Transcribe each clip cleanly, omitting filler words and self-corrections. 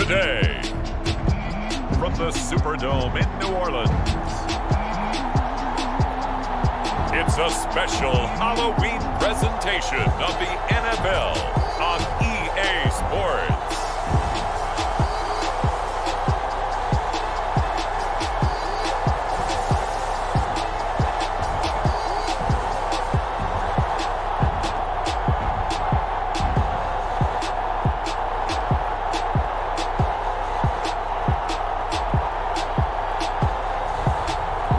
Today, from the Superdome in New Orleans, it's a special Halloween presentation of the NFL on EA Sports.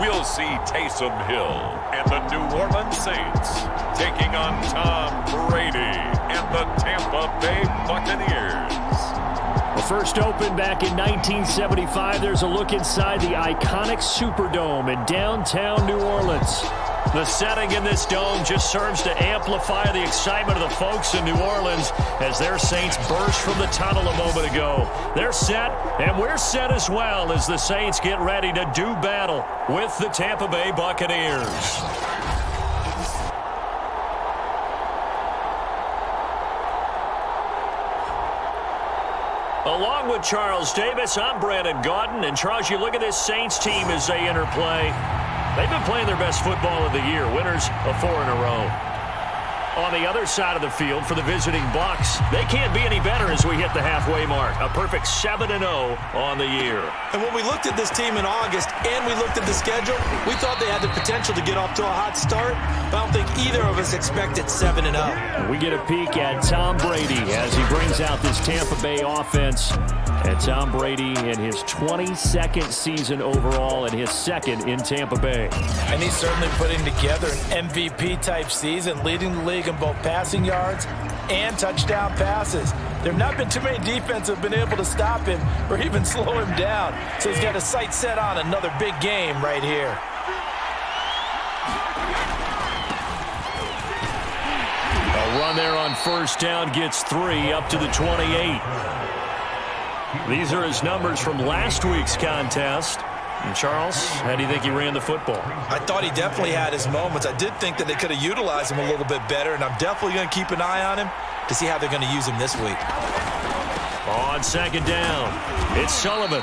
We'll see Taysom Hill and the New Orleans Saints taking on Tom Brady and the Tampa Bay Buccaneers. Well, first opened back in 1975, there's a look inside the iconic Superdome in downtown New Orleans. The setting in this dome just serves to amplify the excitement of the folks in New Orleans as their Saints burst from the tunnel a moment ago. They're set, and we're set as well as the Saints get ready to do battle with the Tampa Bay Buccaneers. Along with Charles Davis, I'm Brandon Gaudin. And Charles, you look at this Saints team as they interplay. They've been playing their best football of the year, winners of 4 in a row. On the other side of the field for the visiting Bucs, they can't be any better as we hit the halfway mark. A perfect 7-0 on the year. And when we looked at this team in August and we looked at the schedule, we thought they had the potential to get off to a hot start, but I don't think either of us expected 7-0. We get a peek at Tom Brady as he brings out this Tampa Bay offense. And Tom Brady in his 22nd season overall and his second in Tampa Bay. And he's certainly putting together an MVP-type season, leading the league in both passing yards and touchdown passes. There have not been too many defenses that have been able to stop him or even slow him down. So he's got his sights set on another big game right here. A run there on first down gets 3 up to the 28. These are his numbers from last week's contest. And Charles, how do you think he ran the football? I thought he definitely had his moments. I did think that they could have utilized him a little bit better, and I'm definitely going to keep an eye on him to see how they're going to use him this week. On second down, it's Sullivan.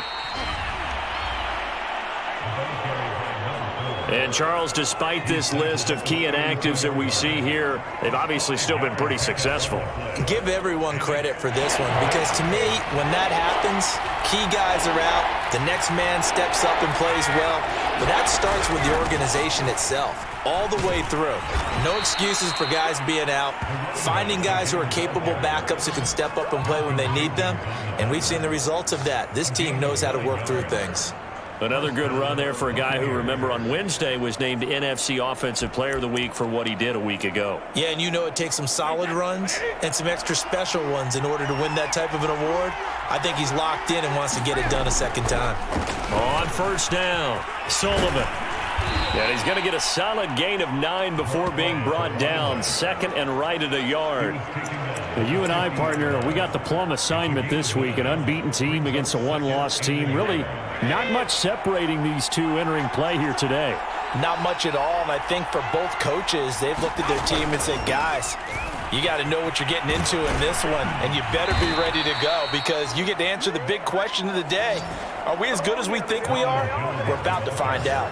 And Charles, despite this list of key inactives that we see here, they've obviously still been pretty successful. Give everyone credit for this one, because to me, when that happens, key guys are out, the next man steps up and plays well, but that starts with the organization itself, all the way through. No excuses for guys being out, finding guys who are capable backups who can step up and play when they need them, and we've seen the results of that. This team knows how to work through things. Another good run there for a guy who, remember, on Wednesday was named NFC Offensive Player of the Week for what he did a week ago. Yeah, and you know it takes some solid runs and some extra special ones in order to win that type of an award. I think he's locked in and wants to get it done a second time. On first down, Sullivan. And he's going to get a solid gain of 9 before being brought down. Second and right at a yard. Well, you and I, partner, we got the plum assignment this week. An unbeaten team against a one-loss team. Really not much separating these two entering play here today. Not much at all, and I think for both coaches, they've looked at their team and said, guys, you got to know what you're getting into in this one, and you better be ready to go because you get to answer the big question of the day. Are we as good as we think we are? We're about to find out.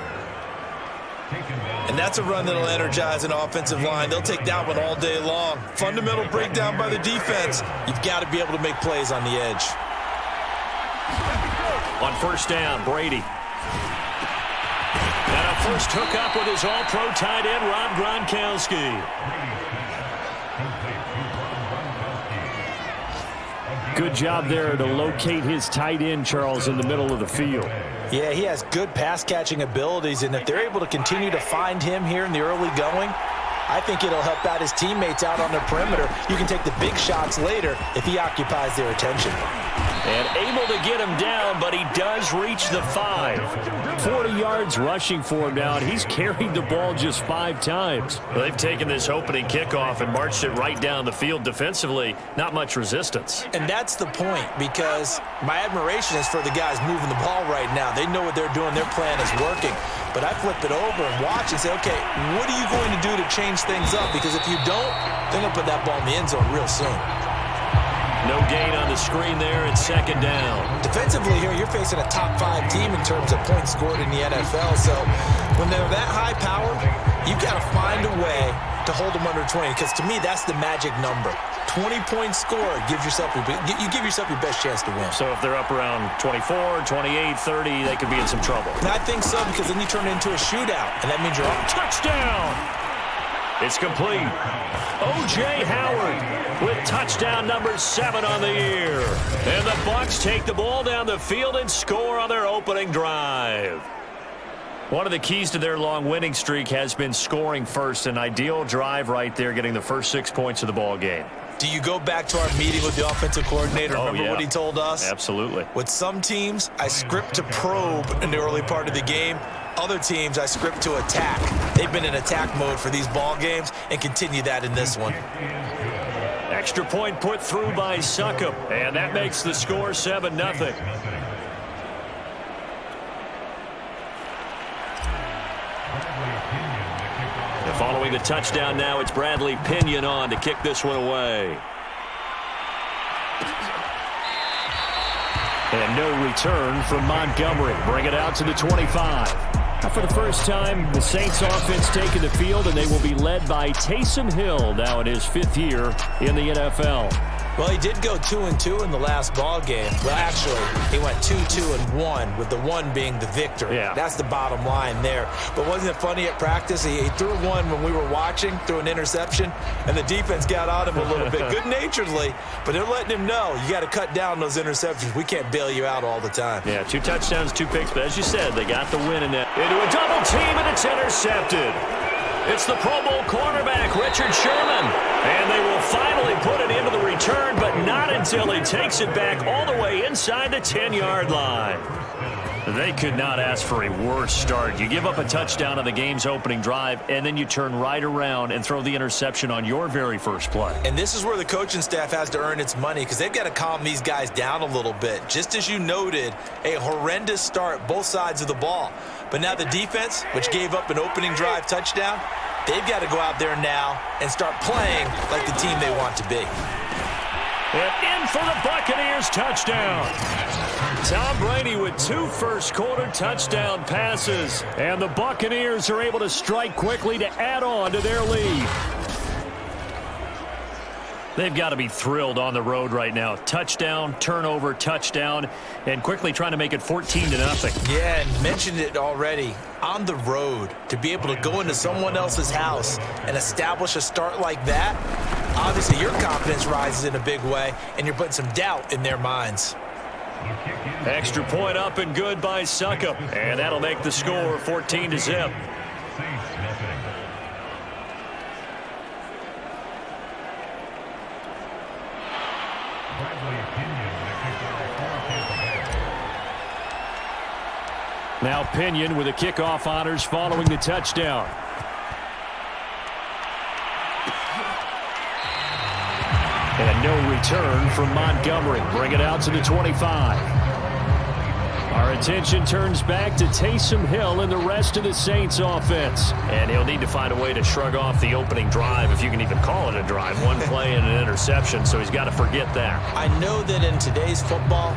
And that's a run that'll energize an offensive line. They'll take that one all day long. Fundamental breakdown by the defense. You've got to be able to make plays on the edge. On first down, Brady. And a first hookup with his all-pro tight end, Rob Gronkowski. Good job there to locate his tight end, Charles, in the middle of the field. Yeah, he has good pass-catching abilities, and if they're able to continue to find him here in the early going, I think it'll help out his teammates out on the perimeter. You can take the big shots later if he occupies their attention. And able to get him down, but he does reach the 5. 40 yards rushing for him now, and he's carried the ball just 5 times. Well, they've taken this opening kickoff and marched it right down the field defensively. Not much resistance. And that's the point, because my admiration is for the guys moving the ball right now. They know what they're doing. Their plan is working. But I flip it over and watch and say, okay, what are you going to do to change things up? Because if you don't, they're going to put that ball in the end zone real soon. No gain on the screen there. It's second down. Defensively here, you're facing a top 5 team in terms of points scored in the NFL. So when they're that high powered, you've got to find a way to hold them under 20. Because to me, that's the magic number. 20 points scored, you give yourself your best chance to win. So if they're up around 24, 28, 30, they could be in some trouble. And I think so, because then you turn it into a shootout, and that means you're up. Touchdown! It's complete. O.J. Howard with touchdown number 7 on the year. And the Bucs take the ball down the field and score on their opening drive. One of the keys to their long winning streak has been scoring first. An ideal drive right there, getting the first 6 points of the ball game. Do you go back to our meeting with the offensive coordinator? Remember what he told us? Absolutely. With some teams, I script to probe in the early part of the game. Other teams, I script to attack. They've been in attack mode for these ball games and continue that in this one. Extra point put through by Succop, and that makes the score 7-0. Following the touchdown now, it's Bradley Pinion on to kick this one away. And no return from Montgomery. Bring it out to the 25. Now for the first time, the Saints offense taking the field, and they will be led by Taysom Hill now in his 5th year in the NFL. Well, he did go 2-2 in the last ball game. Well, actually, he went 2-2-1, with the 1 being the victory. Yeah. That's the bottom line there. But wasn't it funny at practice? He threw one when we were watching, threw an interception, and the defense got on him a little bit, good-naturedly. But they're letting him know, you got to cut down those interceptions. We can't bail you out all the time. Yeah, 2 touchdowns, 2 picks. But as you said, they got the win in that. Into a double team, and it's intercepted. It's the Pro Bowl cornerback, Richard Sherman. And they will finally put it into the return, but not until he takes it back all the way inside the 10-yard line. They could not ask for a worse start. You give up a touchdown on the game's opening drive, and then you turn right around and throw the interception on your very first play. And this is where the coaching staff has to earn its money, because they've got to calm these guys down a little bit. Just as you noted, a horrendous start, both sides of the ball. But now the defense, which gave up an opening drive touchdown, they've got to go out there now and start playing like the team they want to be. And in for the Buccaneers touchdown. Tom Brady with 2 first-quarter touchdown passes. And the Buccaneers are able to strike quickly to add on to their lead. They've got to be thrilled on the road right now. Touchdown, turnover, touchdown, and quickly trying to make it 14-0. Yeah, and mentioned it already. On the road, to be able to go into someone else's house and establish a start like that, obviously your confidence rises in a big way, and you're putting some doubt in their minds. Extra point up and good by Succop, and that'll make the score 14-0. Now Pinion with the kickoff honors following the touchdown. And no return from Montgomery. Bring it out to the 25. Our attention turns back to Taysom Hill and the rest of the Saints offense. And he'll need to find a way to shrug off the opening drive, if you can even call it a drive. 1 play and an interception, so he's got to forget that. I know that in today's football,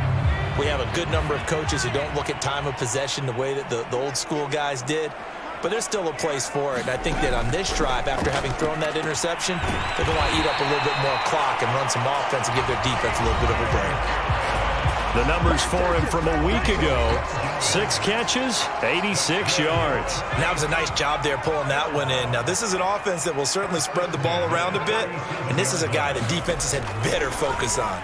we have a good number of coaches who don't look at time of possession the way that the old school guys did. But there's still a place for it. And I think that on this drive, after having thrown that interception, they're going to want to eat up a little bit more clock and run some offense and give their defense a little bit of a break. The numbers for him from a week ago: 6 catches, 86 yards. That was a nice job there pulling that one in. Now, this is an offense that will certainly spread the ball around a bit. And this is a guy that defenses had better focus on.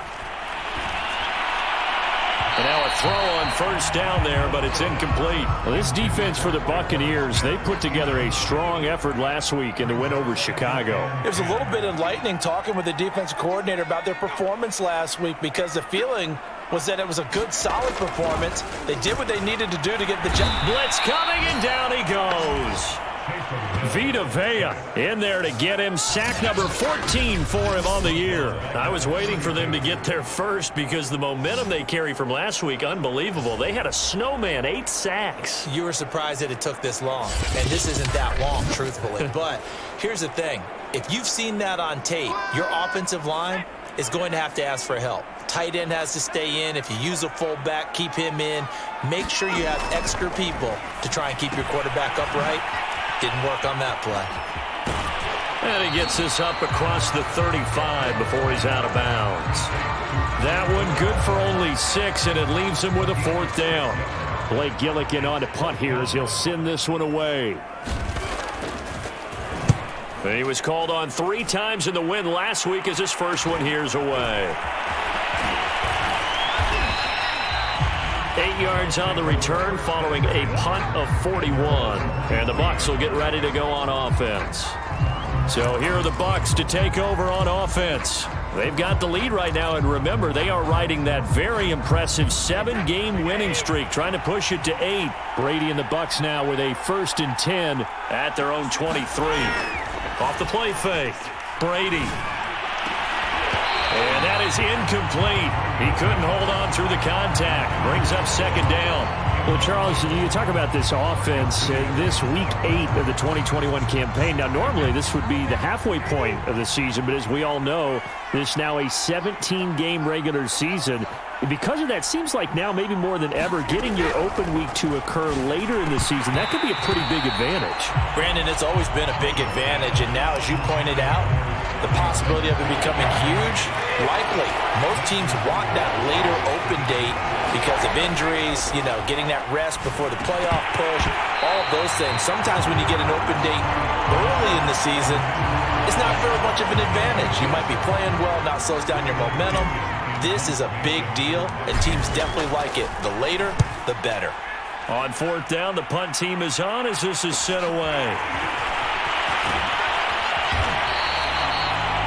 And now a throw on first down there, but it's incomplete. Well, this defense for the Buccaneers, they put together a strong effort last week in the win over Chicago. It was a little bit enlightening talking with the defensive coordinator about their performance last week, because the feeling was that it was a good, solid performance. They did what they needed to do to get the job. Blitz coming, and down he goes. Vita Vea in there to get him. Sack number 14 for him on the year. I was waiting for them to get there first because the momentum they carry from last week, unbelievable. They had a snowman, 8 sacks. You were surprised that it took this long, and this isn't that long, truthfully. But here's the thing. If you've seen that on tape, your offensive line is going to have to ask for help. Tight end has to stay in. If you use a fullback, keep him in. Make sure you have extra people to try and keep your quarterback upright. Didn't work on that play. And he gets this up across the 35 before he's out of bounds. That one good for only 6, and it leaves him with a 4th down. Blake Gillikin on to punt here as he'll send this one away. And he was called on 3 times in the win last week as his first one here's away. 8 yards on the return following a punt of 41. And the Bucs will get ready to go on offense. So here are the Bucs to take over on offense. They've got the lead right now, and remember, they are riding that very impressive 7-game winning streak, trying to push it to 8. Brady and the Bucs now with a 1st and 10 at their own 23. Off the play fake, Brady. And that is incomplete. He couldn't hold on through the contact. Brings up 2nd down. Well, Charles, you talk about this offense this week 8 of the 2021 campaign. Now, normally this would be the halfway point of the season, but as we all know, this is now a 17-game regular season. And because of that, seems like now maybe more than ever, getting your open week to occur later in the season, that could be a pretty big advantage. Brandon, it's always been a big advantage, and now, as you pointed out, the possibility of it becoming huge, likely. Most teams want that later open date because of injuries, getting that rest before the playoff push, all of those things. Sometimes when you get an open date early in the season, it's not very much of an advantage. You might be playing well, not slows down your momentum. This is a big deal, and teams definitely like it. The later, the better. On 4th down, the punt team is on as this is sent away.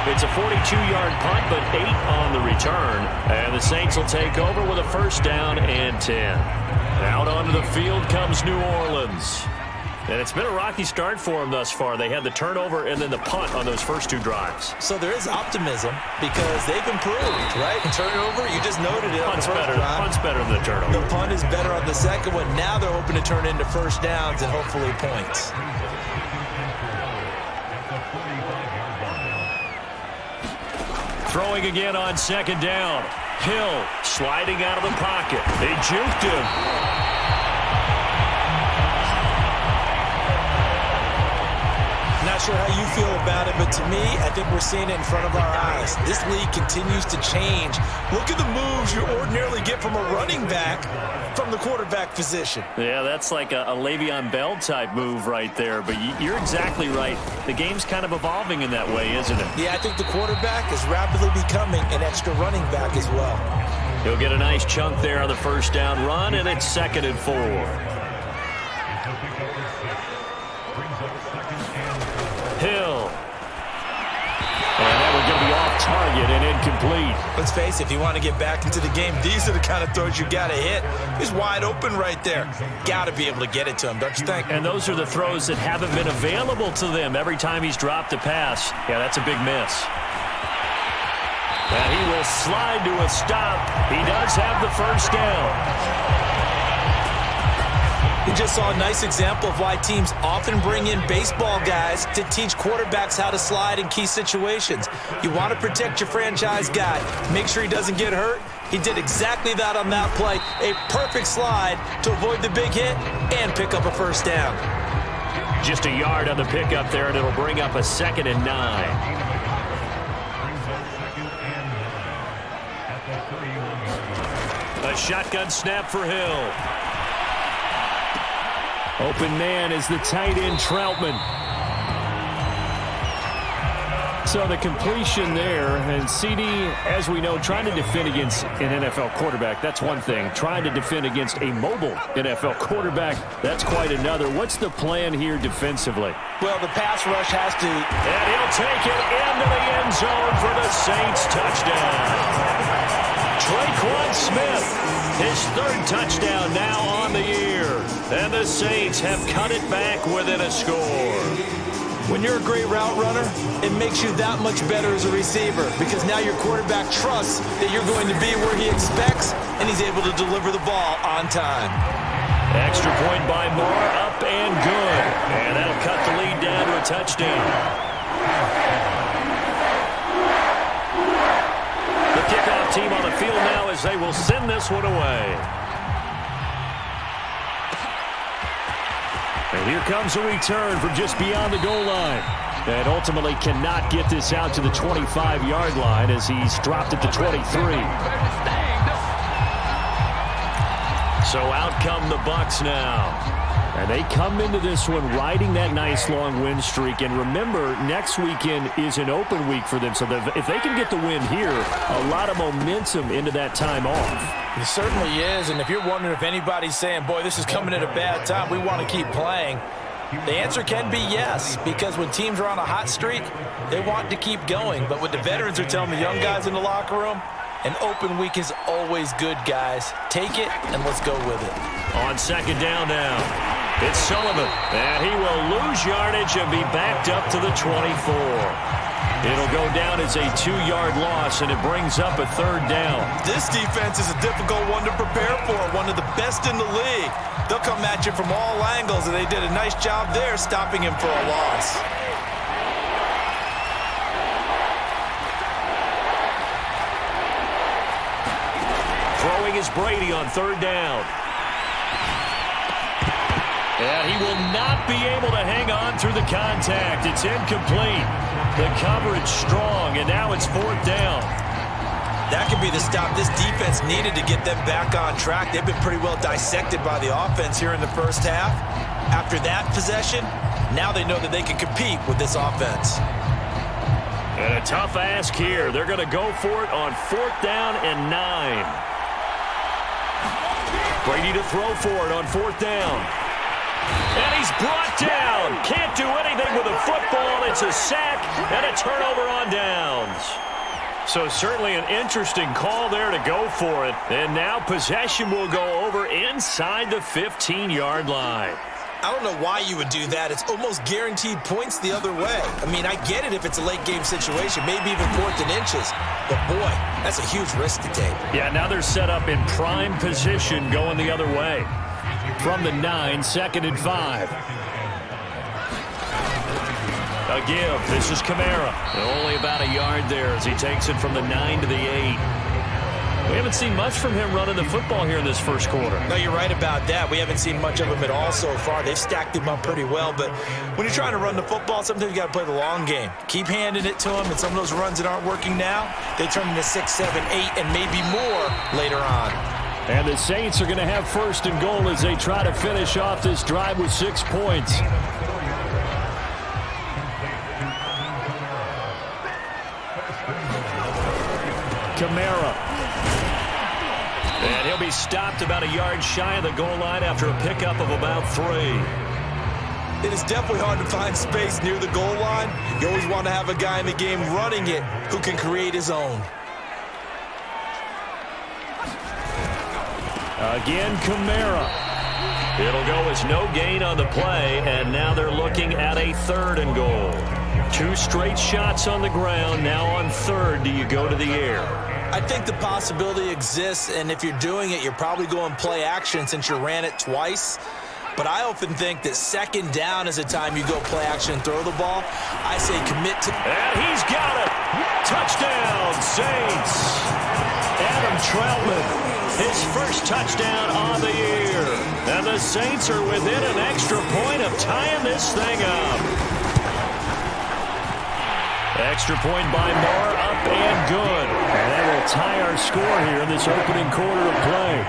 It's a 42-yard punt, but 8 on the return. And the Saints will take over with a 1st down and 10. Out onto the field comes New Orleans. And it's been a rocky start for them thus far. They had the turnover and then the punt on those first 2 drives. So there is optimism because they've improved, right? Turnover, you just noted it. Punt's better. Punt's better than the turnover. The punt is better on the second one. Now they're hoping to turn into 1st downs and hopefully points. Throwing again on 2nd down. Hill sliding out of the pocket. They juked him. Not sure how you feel about it, but to me, I think we're seeing it in front of our eyes. This league continues to change. Look at the moves you ordinarily get from a running back from the quarterback position. Yeah, that's like a Le'Veon Bell type move right there, but you're exactly right. The game's kind of evolving in that way, isn't it? Yeah, I think the quarterback is rapidly becoming an extra running back as well. He'll get a nice chunk there on the 1st down run, and it's 2nd and 4. Hill. And that one going to be off target and incomplete. Let's face it, if you want to get back into the game, these are the kind of throws you got to hit. He's wide open right there. Got to be able to get it to him, don't you think? And those are the throws that haven't been available to them every time he's dropped a pass. Yeah, that's a big miss. And he will slide to a stop. He does have the 1st down. We just saw a nice example of why teams often bring in baseball guys to teach quarterbacks how to slide in key situations. You want to protect your franchise guy. Make sure he doesn't get hurt. He did exactly that on that play. A perfect slide to avoid the big hit and pick up a 1st down. Just a yard on the pickup there, and it'll bring up a 2nd and 9. A shotgun snap for Hill. Open man is the tight end, Troutman. So the completion there, and CD, as we know, trying to defend against an NFL quarterback, that's one thing. Trying to defend against a mobile NFL quarterback, that's quite another. What's the plan here defensively? Well, the pass rush has to. And he'll take it into the end zone for the Saints touchdown. Traquan Smith, his 3rd touchdown now on the year. And the Saints have cut it back within a score. When you're a great route runner, it makes you that much better as a receiver because now your quarterback trusts that you're going to be where he expects, and he's able to deliver the ball on time. Extra point by Moore, up and good. And that'll cut the lead down to a touchdown. team on the field now as they will send this one away. And here comes a return from just beyond the goal line. And ultimately cannot get this out to the 25-yard line as he's dropped at the 23. So out come the Bucs now. And they come into this one riding that nice long win streak. And remember, next weekend is an open week for them. So if they can get the win here, a lot of momentum into that time off. It certainly is. And if you're wondering if anybody's saying, boy, this is coming at a bad time, we want to keep playing, the answer can be yes, because when teams are on a hot streak, they want to keep going. But what the veterans are telling the young guys in the locker room, an open week is always good, guys. Take it, and let's go with it. On second down now, it's Sullivan, and he will lose yardage and be backed up to the 24. It'll go down as a 2-yard loss, and it brings up a third down. This defense is a difficult one to prepare for, one of the best in the league. They'll come at you from all angles, and they did a nice job there stopping him for a loss. Throwing is Brady on third down. And he will not be able to hang on through the contact. It's incomplete. The coverage strong, and now it's fourth down. That could be the stop this defense needed to get them back on track. They've been pretty well dissected by the offense here in the first half. After that possession, now they know that they can compete with this offense. And a tough ask here. They're going to go for it on fourth down and 9. Brady to throw for it on fourth down. And he's brought down. Can't do anything with a football. It's a sack and a turnover on downs. So certainly an interesting call there to go for it. And now possession will go over inside the 15-yard line. I don't know why you would do that. It's almost guaranteed points the other way. I mean, I get it if it's a late-game situation, maybe even fourth and inches. But, boy, that's a huge risk to take. Yeah, now they're set up in prime position going the other way. From the 9, second and 5. A give. This is Kamara. Only about a yard there as he takes it from the 9 to the 8. We haven't seen much from him running the football here in this first quarter. No, you're right about that. We haven't seen much of him at all so far. They've stacked him up pretty well. But when you're trying to run the football, sometimes you got to play the long game. Keep handing it to him, and some of those runs that aren't working now, they turn into 6, 7, 8, and maybe more later on. And the Saints are going to have first and goal as they try to finish off this drive with 6 points. Kamara. And he'll be stopped about a yard shy of the goal line after a pickup of about 3. It is definitely hard to find space near the goal line. You always want to have a guy in the game running it who can create his own. Again, Kamara. It'll go as no gain on the play, and now they're looking at a third and goal. 2 straight shots on the ground. Now on third, do you go to the air? I think the possibility exists, and if you're doing it, you're probably going play action since you ran it twice. But I often think that second down is a time you go play action and throw the ball. I say commit to... And he's got it! Touchdown, Saints! Adam Troutman, his first touchdown on the year. And the Saints are within an extra point of tying this thing up. Extra point by Moore, up and good. And that will tie our score here in this opening quarter of play.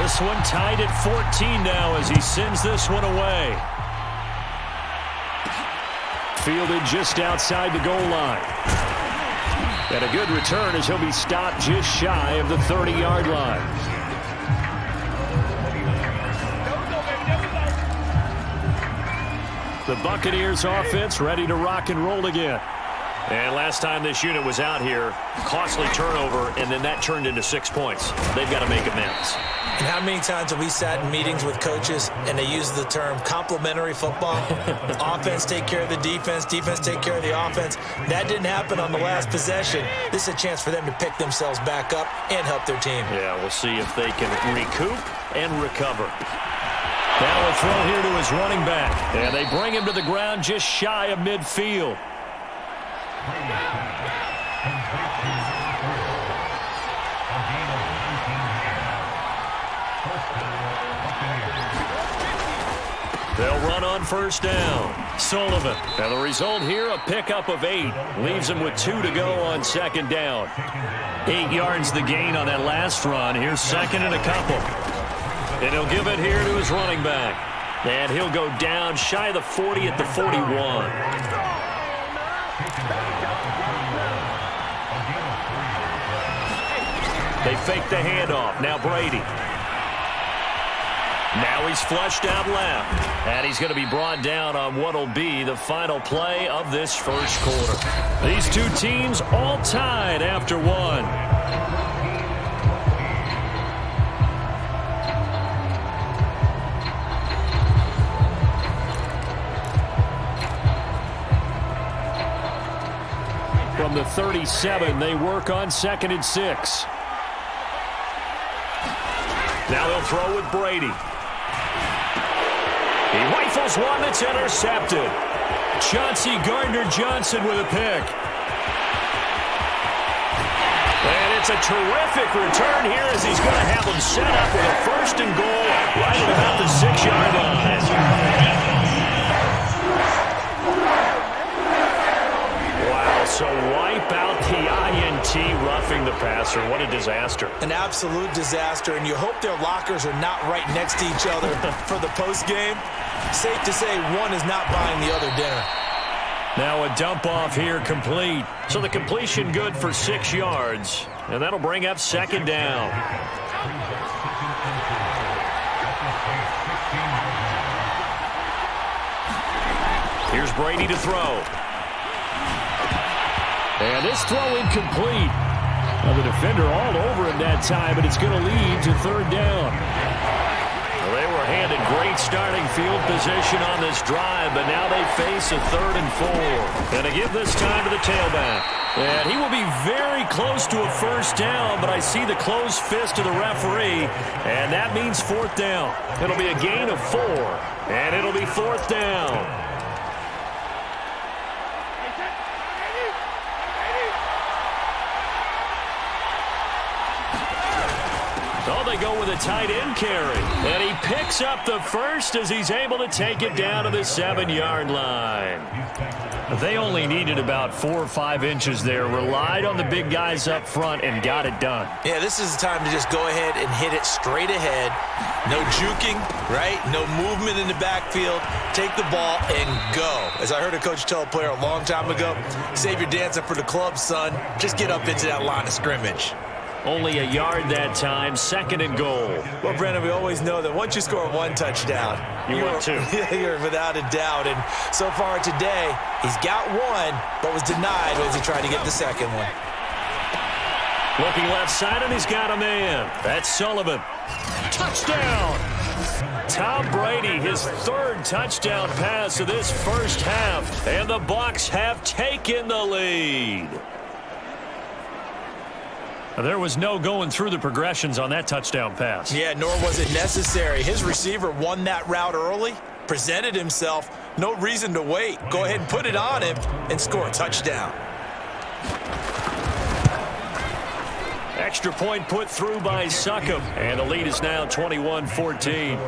This one tied at 14 now as he sends this one away. Fielded just outside the goal line. And a good return as he'll be stopped just shy of the 30-yard line. The Buccaneers offense ready to rock and roll again. And last time this unit was out here, costly turnover, and then that turned into 6 points. They've got to make amends. And how many times have we sat in meetings with coaches and they use the term complementary football? Offense take care of the defense, defense take care of the offense. That didn't happen on the last possession. This is a chance for them to pick themselves back up and help their team. Yeah, we'll see if they can recoup and recover. Now a throw here to his running back. And they bring him to the ground just shy of midfield. They'll run on first down. Sullivan. And the result here, a pickup of 8. Leaves him with 2 to go on second down. 8 yards the gain on that last run. Here's second and a couple. And he'll give it here to his running back. And he'll go down shy of the 40 at the 41. They fake the handoff. Now Brady. Now he's flushed out left. And he's going to be brought down on what will be the final play of this first quarter. These two teams all tied after one. From the 37, they work on 2nd and 6. Now they'll throw with Brady. He rifles one that's intercepted. Chauncey Gardner-Johnson with a pick. And it's a terrific return here as he's going to have him set up with a 1st and goal right at about the 6-yard line. Wow, so wipe out the INT roughing the passer. What a disaster. An absolute disaster, and you hope their lockers are not right next to each other for the postgame. Safe to say one is not buying the other dinner. Now a dump off here complete. So the completion good for 6 yards, and that'll bring up second down. Here's Brady to throw. And this throw incomplete. Well, the defender all over him that time, but it's going to lead to third down. Well, they were handed great starting field position on this drive, but now they face a 3rd and 4. And to give this time to the tailback. And he will be very close to a first down, but I see the closed fist of the referee, and that means 4th down. It'll be a gain of 4, and it'll be 4th down. Oh, they go with a tight end carry. And he picks up the first as he's able to take it down to the 7-yard line. They only needed about 4 or 5 inches there. Relied on the big guys up front and got it done. Yeah, this is the time to just go ahead and hit it straight ahead. No juking, right? No movement in the backfield. Take the ball and go. As I heard a coach tell a player a long time ago, save your dancing for the club, son. Just get up into that line of scrimmage. Only a yard that time, 2nd and goal. Well, Brandon, we always know that once you score 1 touchdown, want 2. You're without a doubt. And so far today, he's got 1, but was denied as he tried to get the second one. Looking left side, and he's got a man. That's Sullivan. Touchdown! Tom Brady, his 3rd touchdown pass of this first half. And the Bucs have taken the lead. There was no going through the progressions on that touchdown pass. Yeah, nor was it necessary. His receiver won that route early, presented himself. No reason to wait. Go ahead and put it on him and score a touchdown. Extra point put through by Succop. And the lead is now 21-14.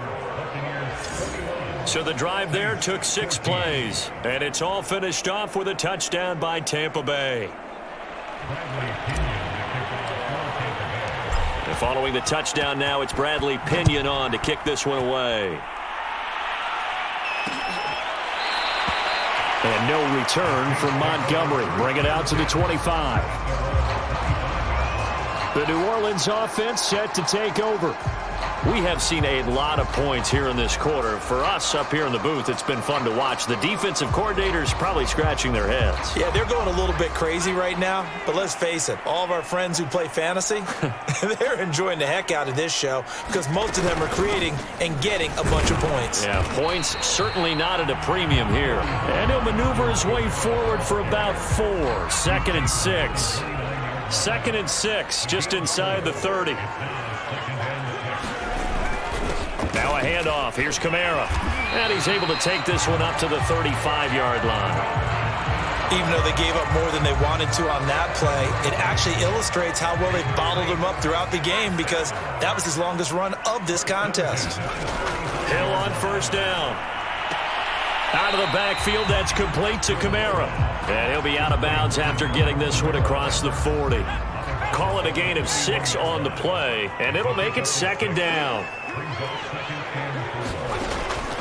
So the drive there took 6 plays. And it's all finished off with a touchdown by Tampa Bay. And following the touchdown now, it's Bradley Pinion on to kick this one away. And no return from Montgomery. Bring it out to the 25. The New Orleans offense set to take over. We have seen a lot of points here in this quarter. For us up here in the booth, it's been fun to watch. The defensive coordinators probably scratching their heads. Yeah, they're going a little bit crazy right now. But let's face it, all of our friends who play fantasy, they're enjoying the heck out of this show because most of them are creating and getting a bunch of points. Yeah, points certainly not at a premium here. And he'll maneuver his way forward for about 4. 2nd and 6. 2nd and 6, just inside the 30. Now a a handoff. Here's Kamara. And he's able to take this one up to the 35-yard line. Even though they gave up more than they wanted to on that play, it actually illustrates how well they bottled him up throughout the game because that was his longest run of this contest. Hill on first down. Out of the backfield, that's complete to Kamara. And he'll be out of bounds after getting this one across the 40. Call it a gain of 6 on the play, and it'll make it second down.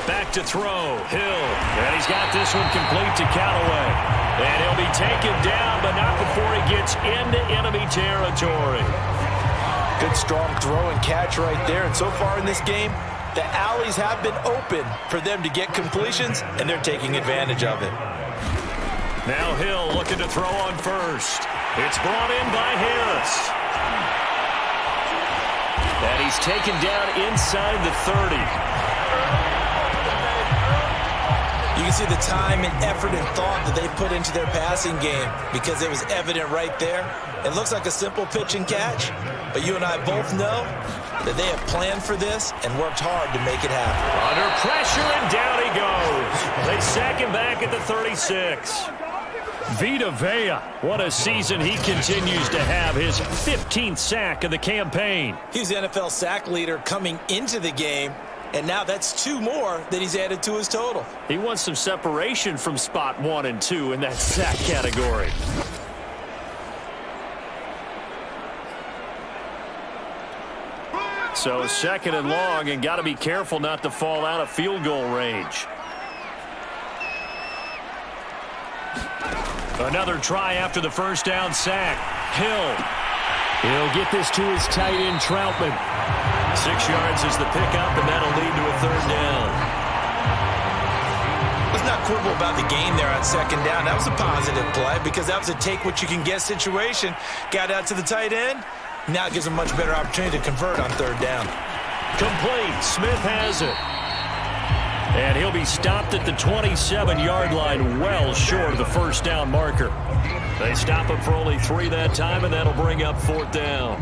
Back to throw, Hill. And he's got this one complete to Callaway. And he'll be taken down, but not before he gets into enemy territory. Good strong throw and catch right there. And so far in this game, the alleys have been open for them to get completions, and they're taking advantage of it. Now Hill looking to throw on first. It's brought in by Harris. And he's taken down inside the 30. You can see the time and effort and thought that they put into their passing game because it was evident right there. It looks like a simple pitch and catch, but you and I both know that they have planned for this and worked hard to make it happen. Under pressure, and down he goes. They sack him back at the 36. Vita Vea, what a season he continues to have, his 15th sack of the campaign. He's the NFL sack leader coming into the game, and now that's 2 more that he's added to his total. He wants some separation from spot 1 and 2 in that sack category. So second and long, and got to be careful not to fall out of field goal range. Another try after the first down sack. Hill. He'll get this to his tight end, Troutman. 6 yards is the pickup, and that'll lead to a third down. Let's not quibble about the gain there on second down. That was a positive play because that was a take-what-you-can-get situation. Got out to the tight end. Now it gives him a much better opportunity to convert on third down. Complete. Smith has it. And he'll be stopped at the 27-yard line, well short of the first down marker. They stop him for only 3 that time, and that'll bring up fourth down.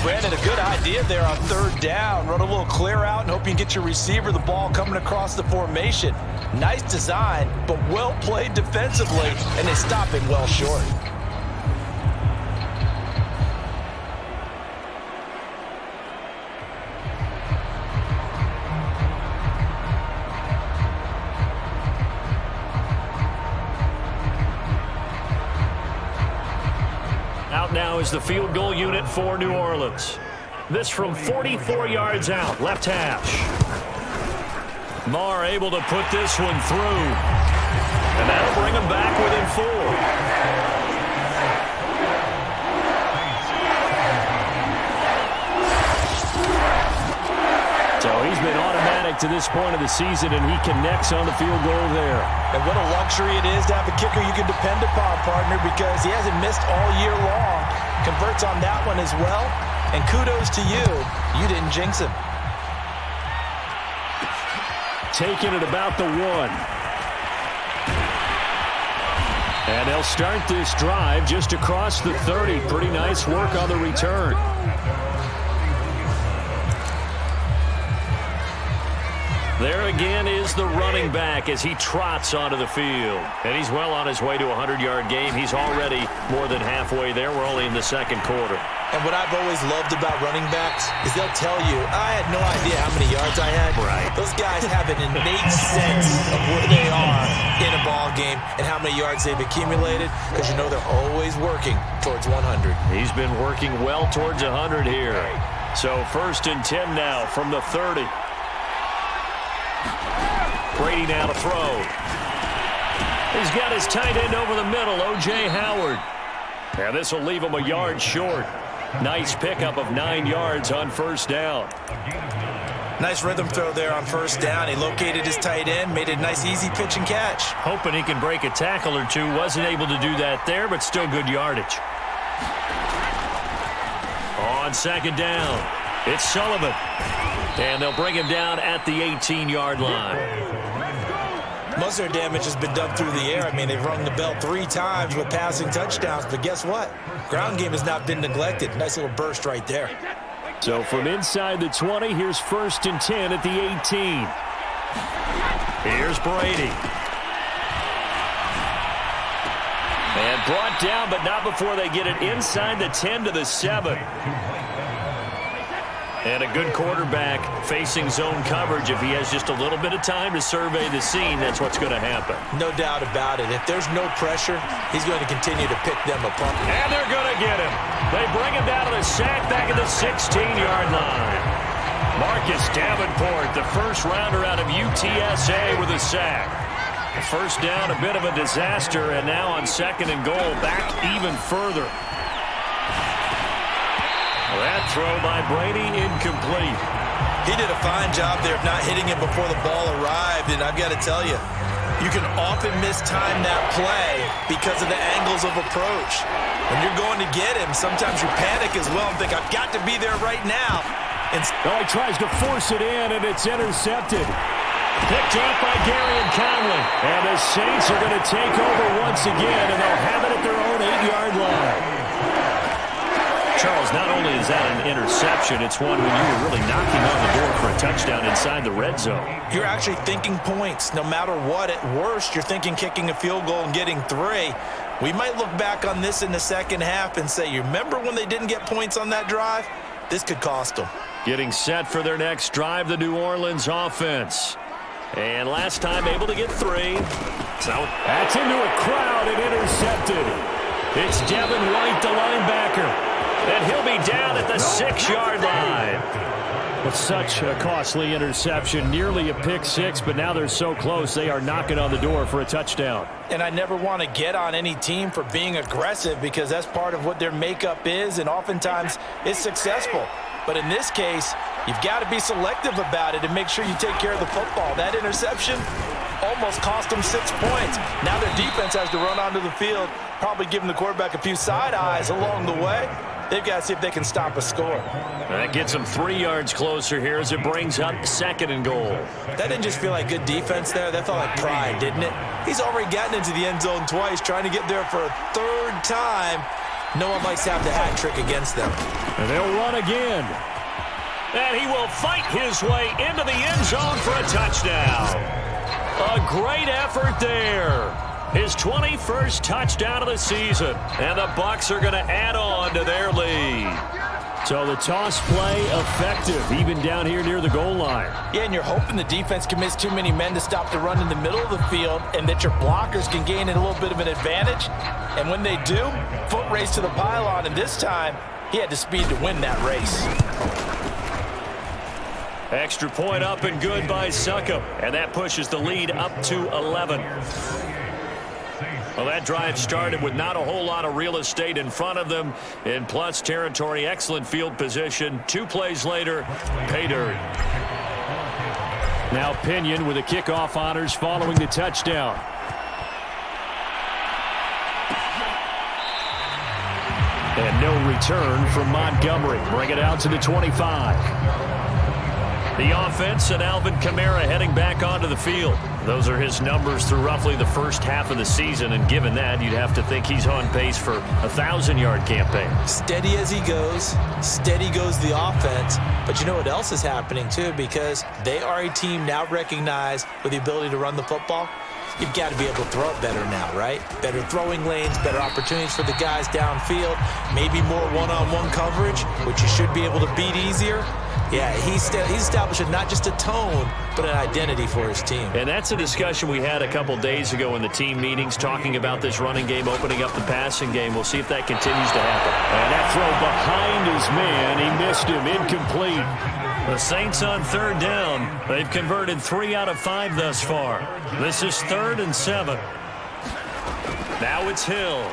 Brandon, a good idea there on third down. Run a little clear out and hope you can get your receiver the ball coming across the formation. Nice design, but well played defensively, and they stop him well short. Out now is the field goal unit for New Orleans. This from 44 yards out, left hash. Marr able to put this one through. And that'll bring him back within 4. So he's been automatic to this point of the season, and he connects on the field goal there. And what a luxury it is to have a kicker you can depend upon, partner, because he hasn't missed all year long. Converts on that one as well. And kudos to you. You didn't jinx him. Taking it about the 1. And they'll start this drive just across the 30. Pretty nice work on the return. There again is the running back as he trots onto the field. And he's well on his way to a 100-yard game. He's already more than halfway there. We're only in the second quarter. And what I've always loved about running backs is they'll tell you, I had no idea how many yards I had. Right. Those guys have an innate sense of where they are in a ball game and how many yards they've accumulated because you know they're always working towards 100. He's been working well towards 100 here. So 1st and 10 now from the 30. Brady now to throw. He's got his tight end over the middle, O.J. Howard. And this will leave him a yard short. Nice pickup of 9 yards on first down. Nice rhythm throw there on first down. He located his tight end, made a nice easy pitch and catch. Hoping he can break a tackle or two. Wasn't able to do that there, but still good yardage. On second down, it's Sullivan. And they'll bring him down at the 18-yard line. Most of their damage has been done through the air. I mean, they've rung the bell 3 times with passing touchdowns, but guess what? Ground game has not been neglected. Nice little burst right there. So from inside the 20, here's 1st and 10 at the 18. Here's Brady. And brought down, but not before they get it inside the 10 to the 7. And a good quarterback facing zone coverage. If he has just a little bit of time to survey the scene, that's what's going to happen. No doubt about it. If there's no pressure, he's going to continue to pick them apart. And they're going to get him. They bring him down to the sack back at the 16-yard line. Marcus Davenport, the first rounder out of UTSA with a sack. The first down, a bit of a disaster, and now on 2nd and goal, back even further. That throw by Brady, incomplete. He did a fine job there of not hitting it before the ball arrived, and I've got to tell you, you can often mistime that play because of the angles of approach. When you're going to get him, sometimes you panic as well and think, I've got to be there right now. He tries to force it in, and it's intercepted. Picked up by Gary and Conley. And the Saints are going to take over once again, and they'll have it at their own 8-yard line. Charles, not only is that an interception, it's one when you were really knocking on the door for a touchdown inside the red zone. You're actually thinking points. No matter what, at worst, you're thinking kicking a field goal and getting 3. We might look back on this in the second half and say, you remember when they didn't get points on that drive? This could cost them. Getting set for their next drive, the New Orleans offense. And last time able to get 3. So that's into a crowd and intercepted. It's Devin White, the linebacker. And he'll be down at the 6-yard line. With such a costly interception, nearly a pick 6, but now they're so close they are knocking on the door for a touchdown. And I never want to get on any team for being aggressive because that's part of what their makeup is, and oftentimes it's successful. But in this case, you've got to be selective about it and make sure you take care of the football. That interception almost cost them 6 points. Now their defense has to run onto the field, probably giving the quarterback a few side eyes along the way. They've got to see if they can stop a score. That gets them 3 yards closer here as it brings up 2nd and goal. That didn't just feel like good defense there. That felt like pride, didn't it? He's already gotten into the end zone twice, trying to get there for a 3rd time. No one likes to have the hat trick against them. And they'll run again. And he will fight his way into the end zone for a touchdown. A great effort there. His 21st touchdown of the season. And the Bucs are going to add on to their lead. So the toss play effective, even down here near the goal line. Yeah, and you're hoping the defense commits too many men to stop the run in the middle of the field and that your blockers can gain a little bit of an advantage. And when they do, foot race to the pylon. And this time, he had the speed to win that race. Extra point up and good by Succop. And that pushes the lead up to 11. Well, that drive started with not a whole lot of real estate in front of them. In plus territory, excellent field position. 2 plays later, pay dirt. Now Pinion with the kickoff honors following the touchdown. And no return from Montgomery. Bring it out to the 25. The offense and Alvin Kamara heading back onto the field. Those are his numbers through roughly the first half of the season, and given that, you'd have to think he's on pace for a 1,000-yard campaign. Steady as he goes, steady goes the offense. But you know what else is happening, too, because they are a team now recognized with the ability to run the football. You've got to be able to throw it better now, right? Better throwing lanes, better opportunities for the guys downfield, maybe more one-on-one coverage, which you should be able to beat easier. Yeah, he's establishing not just a tone, but an identity for his team. And that's a discussion we had a couple days ago in the team meetings, talking about this running game, opening up the passing game. We'll see if that continues to happen. And that throw behind his man, he missed him, incomplete. The Saints on 3rd down. They've converted 3 out of 5 thus far. This is 3rd and 7. Now it's Hill.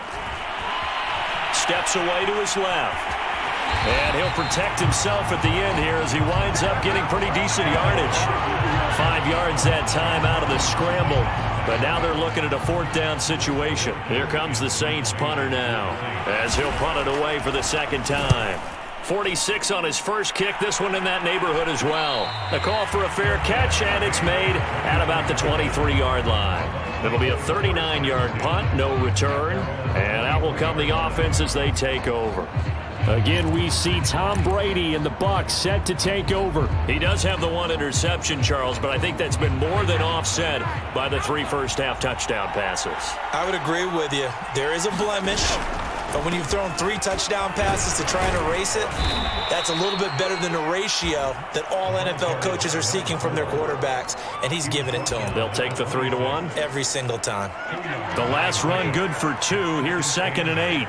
Steps away to his left. And he'll protect himself at the end here as he winds up getting pretty decent yardage. 5 yards that time out of the scramble. But now they're looking at a 4th down situation. Here comes the Saints punter now as he'll punt it away for the 2nd time. 46 on his first kick. This one in that neighborhood as well. The call for a fair catch, and it's made at about the 23-yard line. It'll be a 39-yard punt, no return. And out will come the offense as they take over. Again, we see Tom Brady and the Bucs set to take over. He does have the one interception, Charles, but I think that's been more than offset by the 3 first-half touchdown passes. I would agree with you. There is a blemish, but when you've thrown 3 touchdown passes to try and erase it, that's a little bit better than the ratio that all NFL coaches are seeking from their quarterbacks, and he's giving it to them. They'll take the 3-1. Every single time. The last run good for 2. Here's 2nd and 8.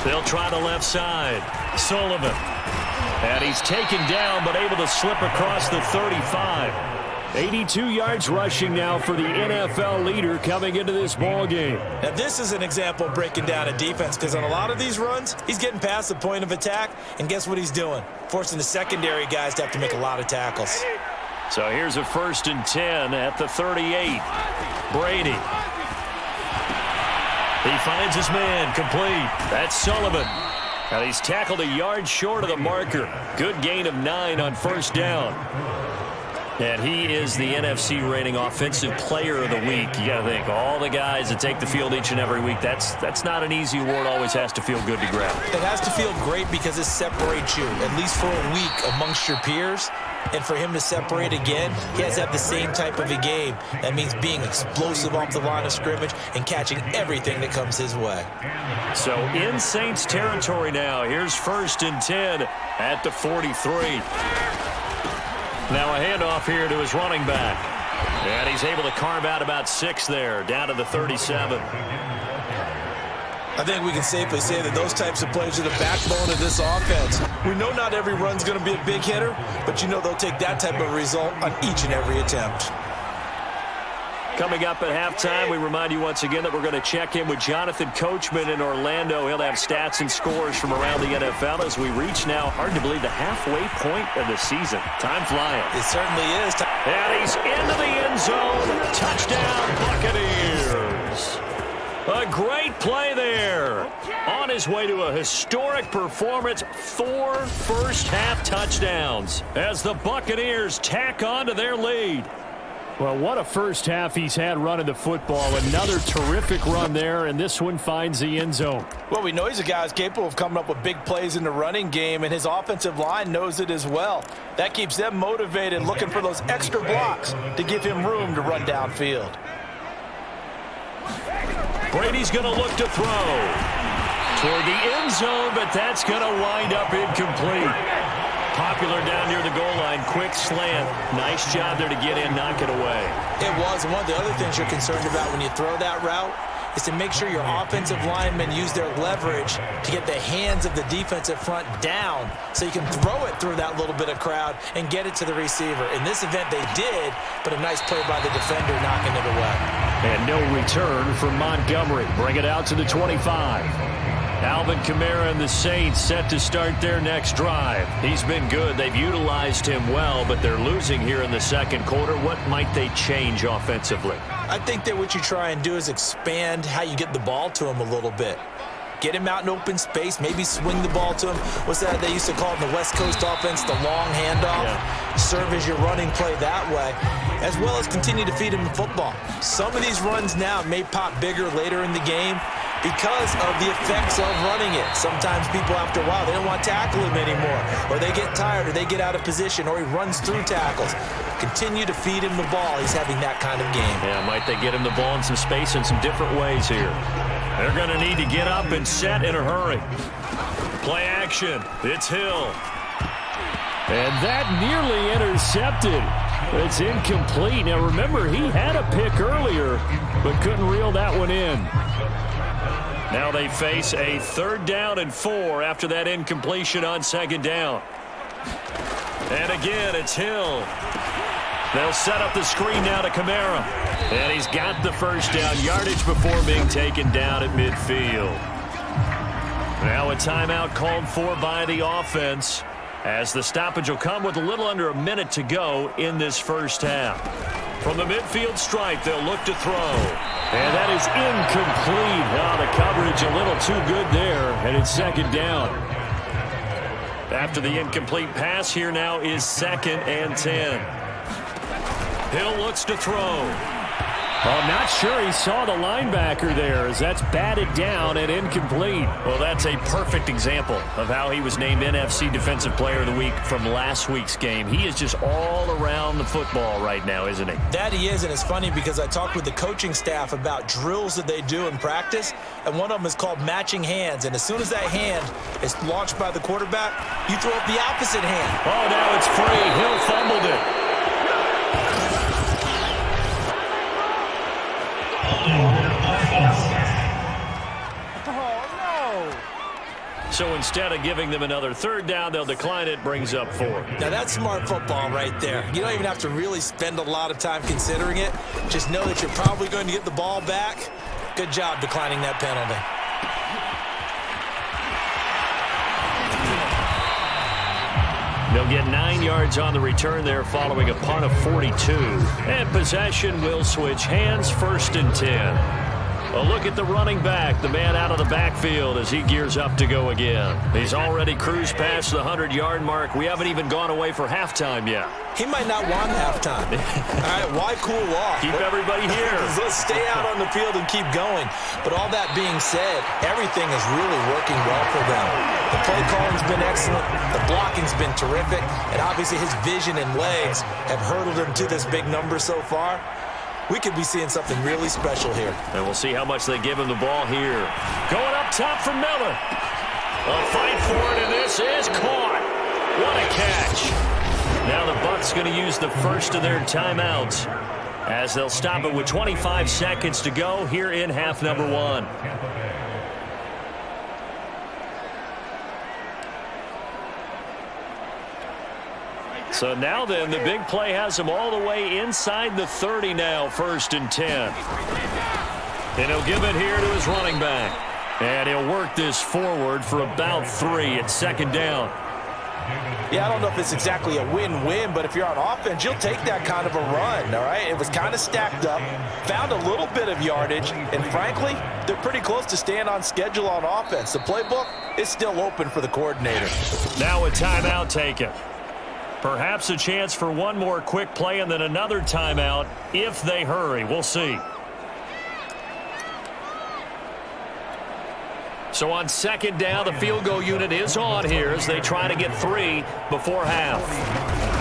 They'll try the left side. Sullivan. And he's taken down, but able to slip across the 35. 82 yards rushing now for the NFL leader coming into this ball game. Now, this is an example of breaking down a defense, because on a lot of these runs, he's getting past the point of attack, and guess what he's doing? Forcing the secondary guys to have to make a lot of tackles. So here's a 1st and 10 at the 38. Brady. He finds his man, complete. That's Sullivan. And he's tackled a yard short of the marker. Good gain of 9 on 1st down. And he is the NFC rating offensive player of the week. You got to think, all the guys that take the field each and every week, that's not an easy award. Always has to feel good to grab. It has to feel great because it separates you, at least for a week, amongst your peers. And for him to separate again, he has to have the same type of a game. That means being explosive off the line of scrimmage and catching everything that comes his way. So in Saints territory now. Here's 1st and 10 at the 43. Now a handoff here to his running back. And he's able to carve out about 6 there, down to the 37. I think we can safely say that those types of plays are the backbone of this offense. We know not every run's going to be a big hitter, but you know they'll take that type of result on each and every attempt. Coming up at halftime, we remind you once again that we're going to check in with Jonathan Coachman in Orlando. He'll have stats and scores from around the NFL as we reach now, hard to believe, the halfway point of the season. Time flying. It certainly is. And he's into the end zone. Touchdown, Buccaneers. A great play there. On his way to a historic performance, 4 first-half touchdowns as the Buccaneers tack on to their lead. Well, what a first half he's had running the football. Another terrific run there, and this one finds the end zone. Well, we know he's a guy who's capable of coming up with big plays in the running game, and his offensive line knows it as well. That keeps them motivated, looking for those extra blocks to give him room to run downfield. Brady's going to look to throw toward the end zone, but that's going to wind up incomplete. Popular down near the goal line, quick slant. Nice job there to get in, knock it away. It was. One of the other things you're concerned about when you throw that route is to make sure your offensive linemen use their leverage to get the hands of the defensive front down so you can throw it through that little bit of crowd and get it to the receiver. In this event, they did, but a nice play by the defender knocking it away. And no return from Montgomery. Bring it out to the 25. Alvin Kamara and the Saints set to start their next drive. He's been good. They've utilized him well, but they're losing here in the second quarter. What might they change offensively? I think that what you try and do is expand how you get the ball to him a little bit. Get him out in open space, maybe swing the ball to him. What's that they used to call it in the West Coast offense, the long handoff? Yeah. Serve as your running play that way, as well as continue to feed him the football. Some of these runs now may pop bigger later in the game because of the effects of running it. Sometimes people, after a while, they don't want to tackle him anymore, or they get tired, or they get out of position, or he runs through tackles. Continue to feed him the ball. He's having that kind of game. Yeah, might they get him the ball in some space in some different ways here. They're going to need to get up and set in a hurry. Play action. It's Hill. And that nearly intercepted. It's incomplete. Now, remember, he had a pick earlier, but couldn't reel that one in. Now they face a 3rd down and 4 after that incompletion on 2nd down. And again, it's Hill. They'll set up the screen now to Kamara. And he's got the first down yardage before being taken down at midfield. Now a timeout called for by the offense, as the stoppage will come with a little under a minute to go in this first half. From the midfield stripe, they'll look to throw. And that is incomplete. Now the coverage a little too good there, and it's 2nd down. After the incomplete pass, here now is 2nd and 10. Hill looks to throw. Well, I'm not sure he saw the linebacker there, as that's batted down and incomplete. Well, that's a perfect example of how he was named NFC Defensive Player of the Week from last week's game. He is just all around the football right now, isn't he? That he is, and it's funny because I talked with the coaching staff about drills that they do in practice, and one of them is called matching hands. And as soon as that hand is launched by the quarterback, you throw up the opposite hand. Oh, now it's free. Hill fumbled it. So instead of giving them another third down, they'll decline it, brings up 4. Now that's smart football right there. You don't even have to really spend a lot of time considering it. Just know that you're probably going to get the ball back. Good job declining that penalty. They'll get 9 yards on the return there following a punt of 42. And possession will switch hands, 1st and 10. A look at the running back, the man out of the backfield as he gears up to go again. He's already cruised past the 100-yard mark. We haven't even gone away for halftime yet. He might not want halftime. All right, why cool off? Keep everybody here. Let's stay out on the field and keep going. But all that being said, everything is really working well for them. The play calling's been excellent. The blocking's been terrific. And obviously his vision and legs have hurdled him to this big number so far. We could be seeing something really special here. And we'll see how much they give him the ball here. Going up top for Miller. A fight for it, and this is caught. What a catch. Now the Bucs going to use the first of their timeouts as they'll stop it with 25 seconds to go here in half number 1. So now then, the big play has him all the way inside the 30 now, 1st and 10. And he'll give it here to his running back. And he'll work this forward for about 3 at 2nd down. Yeah, I don't know if it's exactly a win-win, but if you're on offense, you'll take that kind of a run, all right? It was kind of stacked up, found a little bit of yardage, and frankly, they're pretty close to staying on schedule on offense. The playbook is still open for the coordinator. Now a timeout taken. Perhaps a chance for one more quick play and then another timeout if they hurry. We'll see. So on 2nd down, the field goal unit is on here as they try to get 3 before half.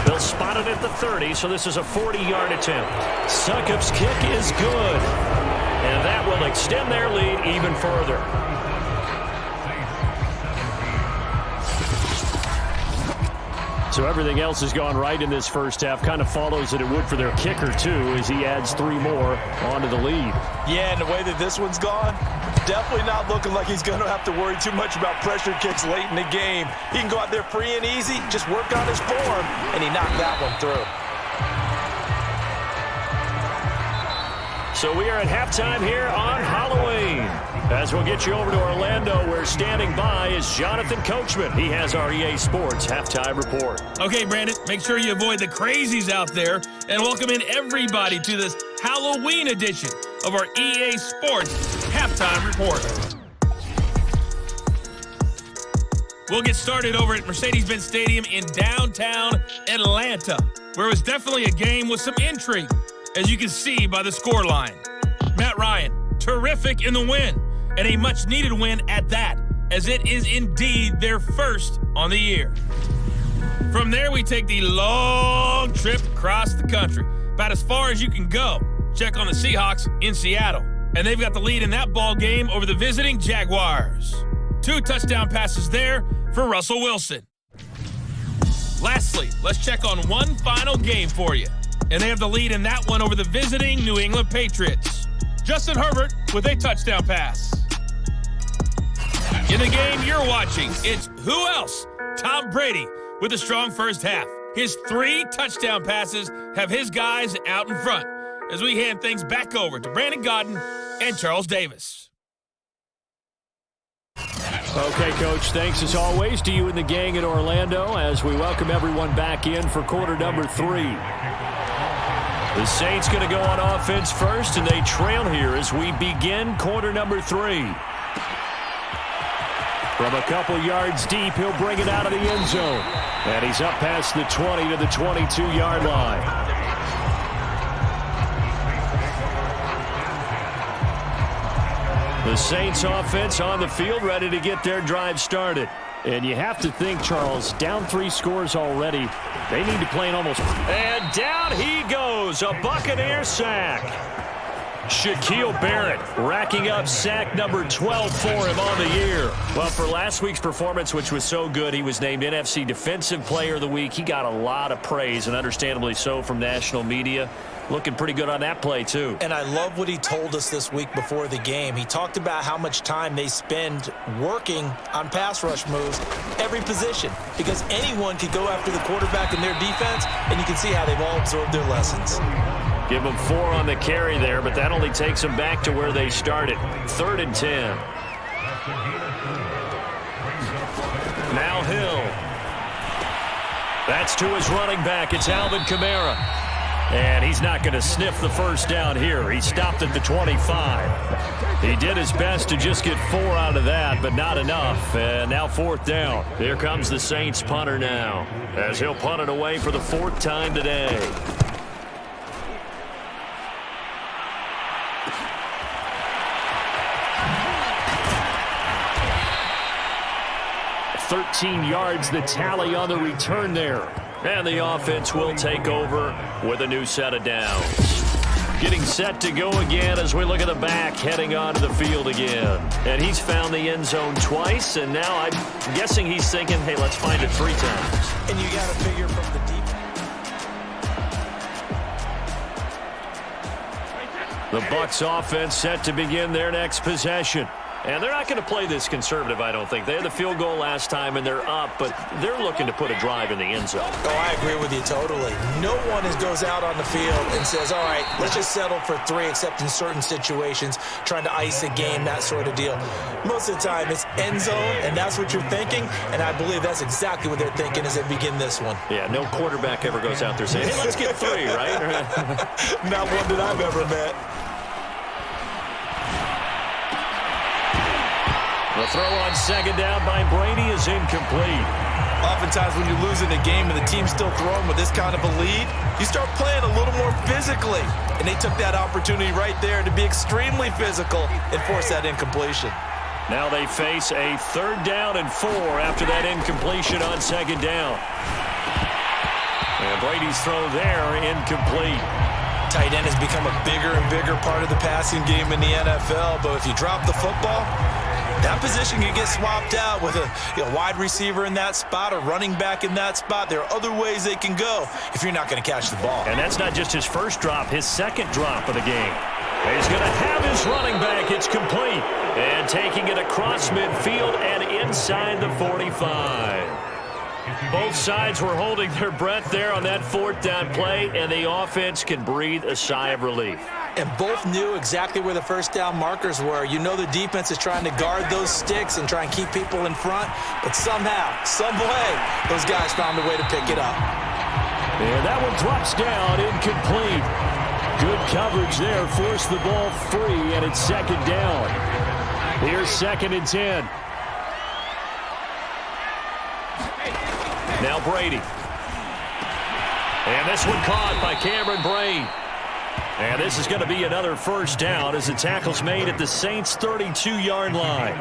They'll spot it at the 30, so this is a 40-yard attempt. Succop's kick is good, and that will extend their lead even further. So everything else has gone right in this first half. Kind of follows that it would for their kicker, too, as he adds 3 more onto the lead. Yeah, and the way that this one's gone, definitely not looking like he's going to have to worry too much about pressure kicks late in the game. He can go out there free and easy, just work on his form, and he knocked that one through. So we are at halftime here on Halloween. As we'll get you over to Orlando, where standing by is Jonathan Coachman. He has our EA Sports Halftime Report. Okay, Brandon, make sure you avoid the crazies out there and welcome in everybody to this Halloween edition of our EA Sports Halftime Report. We'll get started over at Mercedes-Benz Stadium in downtown Atlanta, where it was definitely a game with some intrigue, as you can see by the scoreline. Matt Ryan, terrific in the win, and a much-needed win at that, as it is indeed their first on the year. From there, we take the long trip across the country, about as far as you can go. Check on the Seahawks in Seattle, and they've got the lead in that ball game over the visiting Jaguars. 2 touchdown passes there for Russell Wilson. Lastly, let's check on one final game for you, and they have the lead in that one over the visiting New England Patriots. Justin Herbert with a touchdown pass. In the game you're watching, it's who else? Tom Brady with a strong first half. His 3 touchdown passes have his guys out in front as we hand things back over to Brandon Godden and Charles Davis. Okay, Coach, thanks as always to you and the gang in Orlando as we welcome everyone back in for quarter number 3. The Saints going to go on offense first, and they trail here as we begin quarter number 3. From a couple yards deep, he'll bring it out of the end zone. And he's up past the 20 to the 22-yard line. The Saints offense on the field, ready to get their drive started. And you have to think, Charles, down 3 scores already. They need to play an almost... And down he goes, a Buccaneer sack. Shaquille Barrett racking up sack number 12 for him on the year. Well, for last week's performance, which was so good, he was named NFC Defensive Player of the Week. He got a lot of praise, and understandably so, from national media. Looking pretty good on that play, too. And I love what he told us this week before the game. He talked about how much time they spend working on pass rush moves, every position, because anyone could go after the quarterback in their defense, and you can see how they've all absorbed their lessons. Give them 4 on the carry there, but that only takes them back to where they started. 3rd and 10. Now Hill. That's to his running back. It's Alvin Kamara. And he's not going to sniff the first down here. He stopped at the 25. He did his best to just get 4 out of that, but not enough. And now 4th down. Here comes the Saints punter now, as he'll punt it away for the 4th time today. 13 yards, the tally on the return there. And the offense will take over with a new set of downs. Getting set to go again as we look at the back, heading onto the field again. And he's found the end zone twice, and now I'm guessing he's thinking, hey, let's find it 3 times. And you got to figure from the defense. The Bucs offense set to begin their next possession. And they're not going to play this conservative, I don't think. They had the field goal last time, and they're up, but they're looking to put a drive in the end zone. Oh, I agree with you totally. No one goes out on the field and says, all right, let's just settle for 3, except in certain situations, trying to ice a game, that sort of deal. Most of the time, it's end zone, and that's what you're thinking, and I believe that's exactly what they're thinking as they begin this one. Yeah, no quarterback ever goes out there saying, hey, let's get 3, right? Not one that I've ever met. The throw on 2nd down by Brady is incomplete. Oftentimes when you're losing a game and the team's still throwing with this kind of a lead, you start playing a little more physically. And they took that opportunity right there to be extremely physical and force that incompletion. Now they face a 3rd down and 4 after that incompletion on 2nd down. And Brady's throw there incomplete. Tight end has become a bigger and bigger part of the passing game in the NFL, but if you drop the football, that position can get swapped out with a wide receiver in that spot, a running back in that spot. There are other ways they can go if you're not going to catch the ball. And that's not just his first drop, his 2nd drop of the game. He's going to have his running back. It's complete. And taking it across midfield and inside the 45. Both sides were holding their breath there on that 4th down play, and the offense can breathe a sigh of relief. And both knew exactly where the first down markers were. You know the defense is trying to guard those sticks and try and keep people in front, but somehow, some way, those guys found a way to pick it up. And that one drops down, incomplete. Good coverage there, forced the ball free, and it's 2nd down. Here's 2nd and 10. Now Brady. And this one caught by Cameron Brain. And this is going to be another first down as the tackle's made at the Saints' 32-yard line.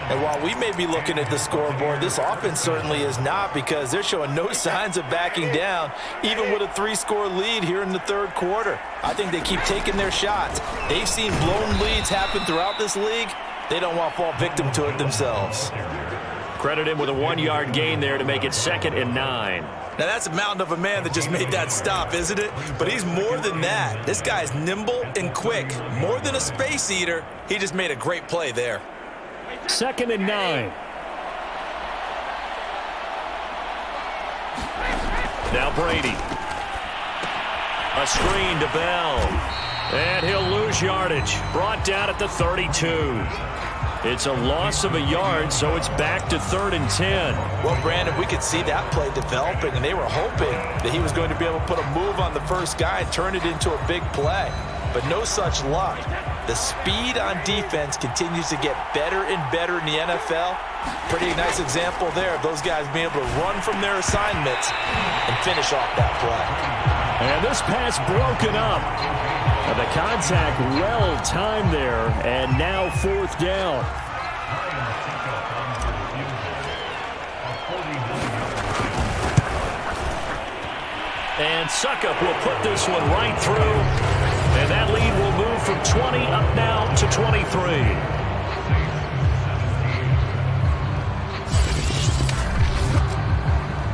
And while we may be looking at the scoreboard, this offense certainly is not, because they're showing no signs of backing down, even with a 3-score lead here in the 3rd quarter. I think they keep taking their shots. They've seen blown leads happen throughout this league. They don't want to fall victim to it themselves. Credit him with a 1-yard gain there to make it 2nd and 9. Now, that's a mountain of a man that just made that stop, isn't it? But he's more than that. This guy's nimble and quick. More than a space eater, he just made a great play there. 2nd and 9. Now Brady. A screen to Bell. And he'll lose yardage. Brought down at the 32. It's a loss of a yard, so it's back to 3rd and 10. Well, Brandon, we could see that play developing, and they were hoping that he was going to be able to put a move on the first guy and turn it into a big play. But no such luck. The speed on defense continues to get better and better in the NFL. Pretty nice example there of those guys being able to run from their assignments and finish off that play. And this pass broken up. And the contact well timed there, and now 4th down. And Suckup will put this one right through. And that lead will move from 20 up now to 23.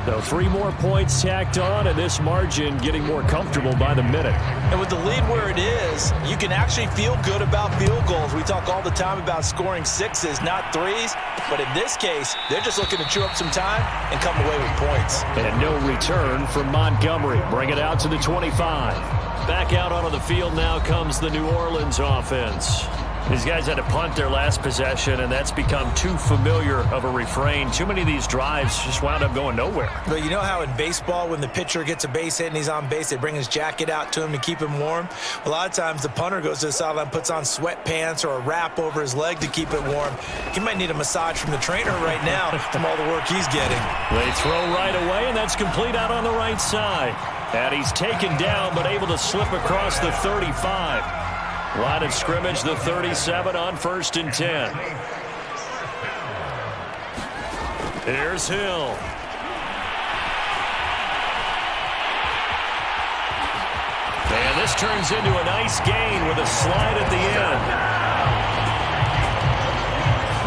So 3 more points tacked on, and this margin getting more comfortable by the minute. And with the lead where it is, you can actually feel good about field goals. We talk all the time about scoring 6s, not 3s. But in this case, they're just looking to chew up some time and come away with points. And no return from Montgomery. Bring it out to the 25. Back out onto the field now comes the New Orleans offense. These guys had to punt their last possession, and that's become too familiar of a refrain. Too many of these drives just wound up going nowhere. But you know how in baseball, when the pitcher gets a base hit and he's on base, they bring his jacket out to him to keep him warm? A lot of times the punter goes to the sideline, puts on sweatpants or a wrap over his leg to keep it warm. He might need a massage from the trainer right now from all the work he's getting. They throw right away, and that's complete out on the right side. And he's taken down, but able to slip across the 35. Line of scrimmage, the 37 on 1st and 10. Here's Hill. And this turns into a nice gain with a slide at the end.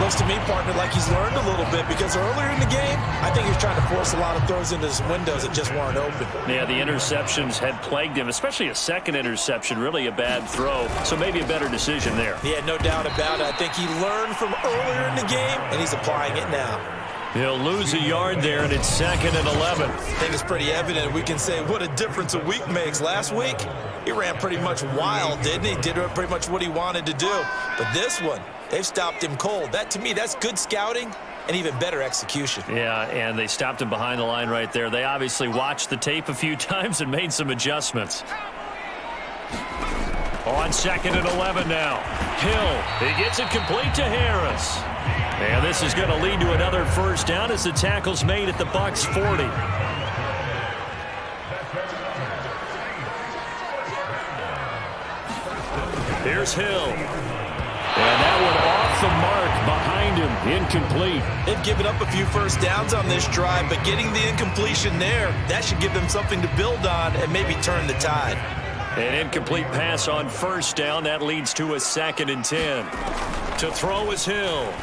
Looks to me, partner, like he's learned a little bit because earlier in the game, I think he was trying to force a lot of throws into his windows that just weren't open. Yeah, the interceptions had plagued him, especially a second interception, really a bad throw. So maybe a better decision there. Yeah, no doubt about it. I think he learned from earlier in the game, and he's applying it now. He'll lose a yard there, and it's 2nd and 11. I think it's pretty evident. We can say what a difference a week makes. Last week, he ran pretty much wild, didn't he? Did pretty much what he wanted to do. But this one, they've stopped him cold. That, to me, that's good scouting and even better execution. Yeah, and they stopped him behind the line right there. They obviously watched the tape a few times and made some adjustments. On 2nd and 11 now. Hill, he gets it complete to Harris. And this is going to lead to another 1st down as the tackle's made at the Bucs 40. Here's Hill. And that one off the mark behind him, incomplete. They've given up a few 1st downs on this drive, but getting the incompletion there, that should give them something to build on and maybe turn the tide. An incomplete pass on 1st down. That leads to a 2nd and 10. To throw is Hill.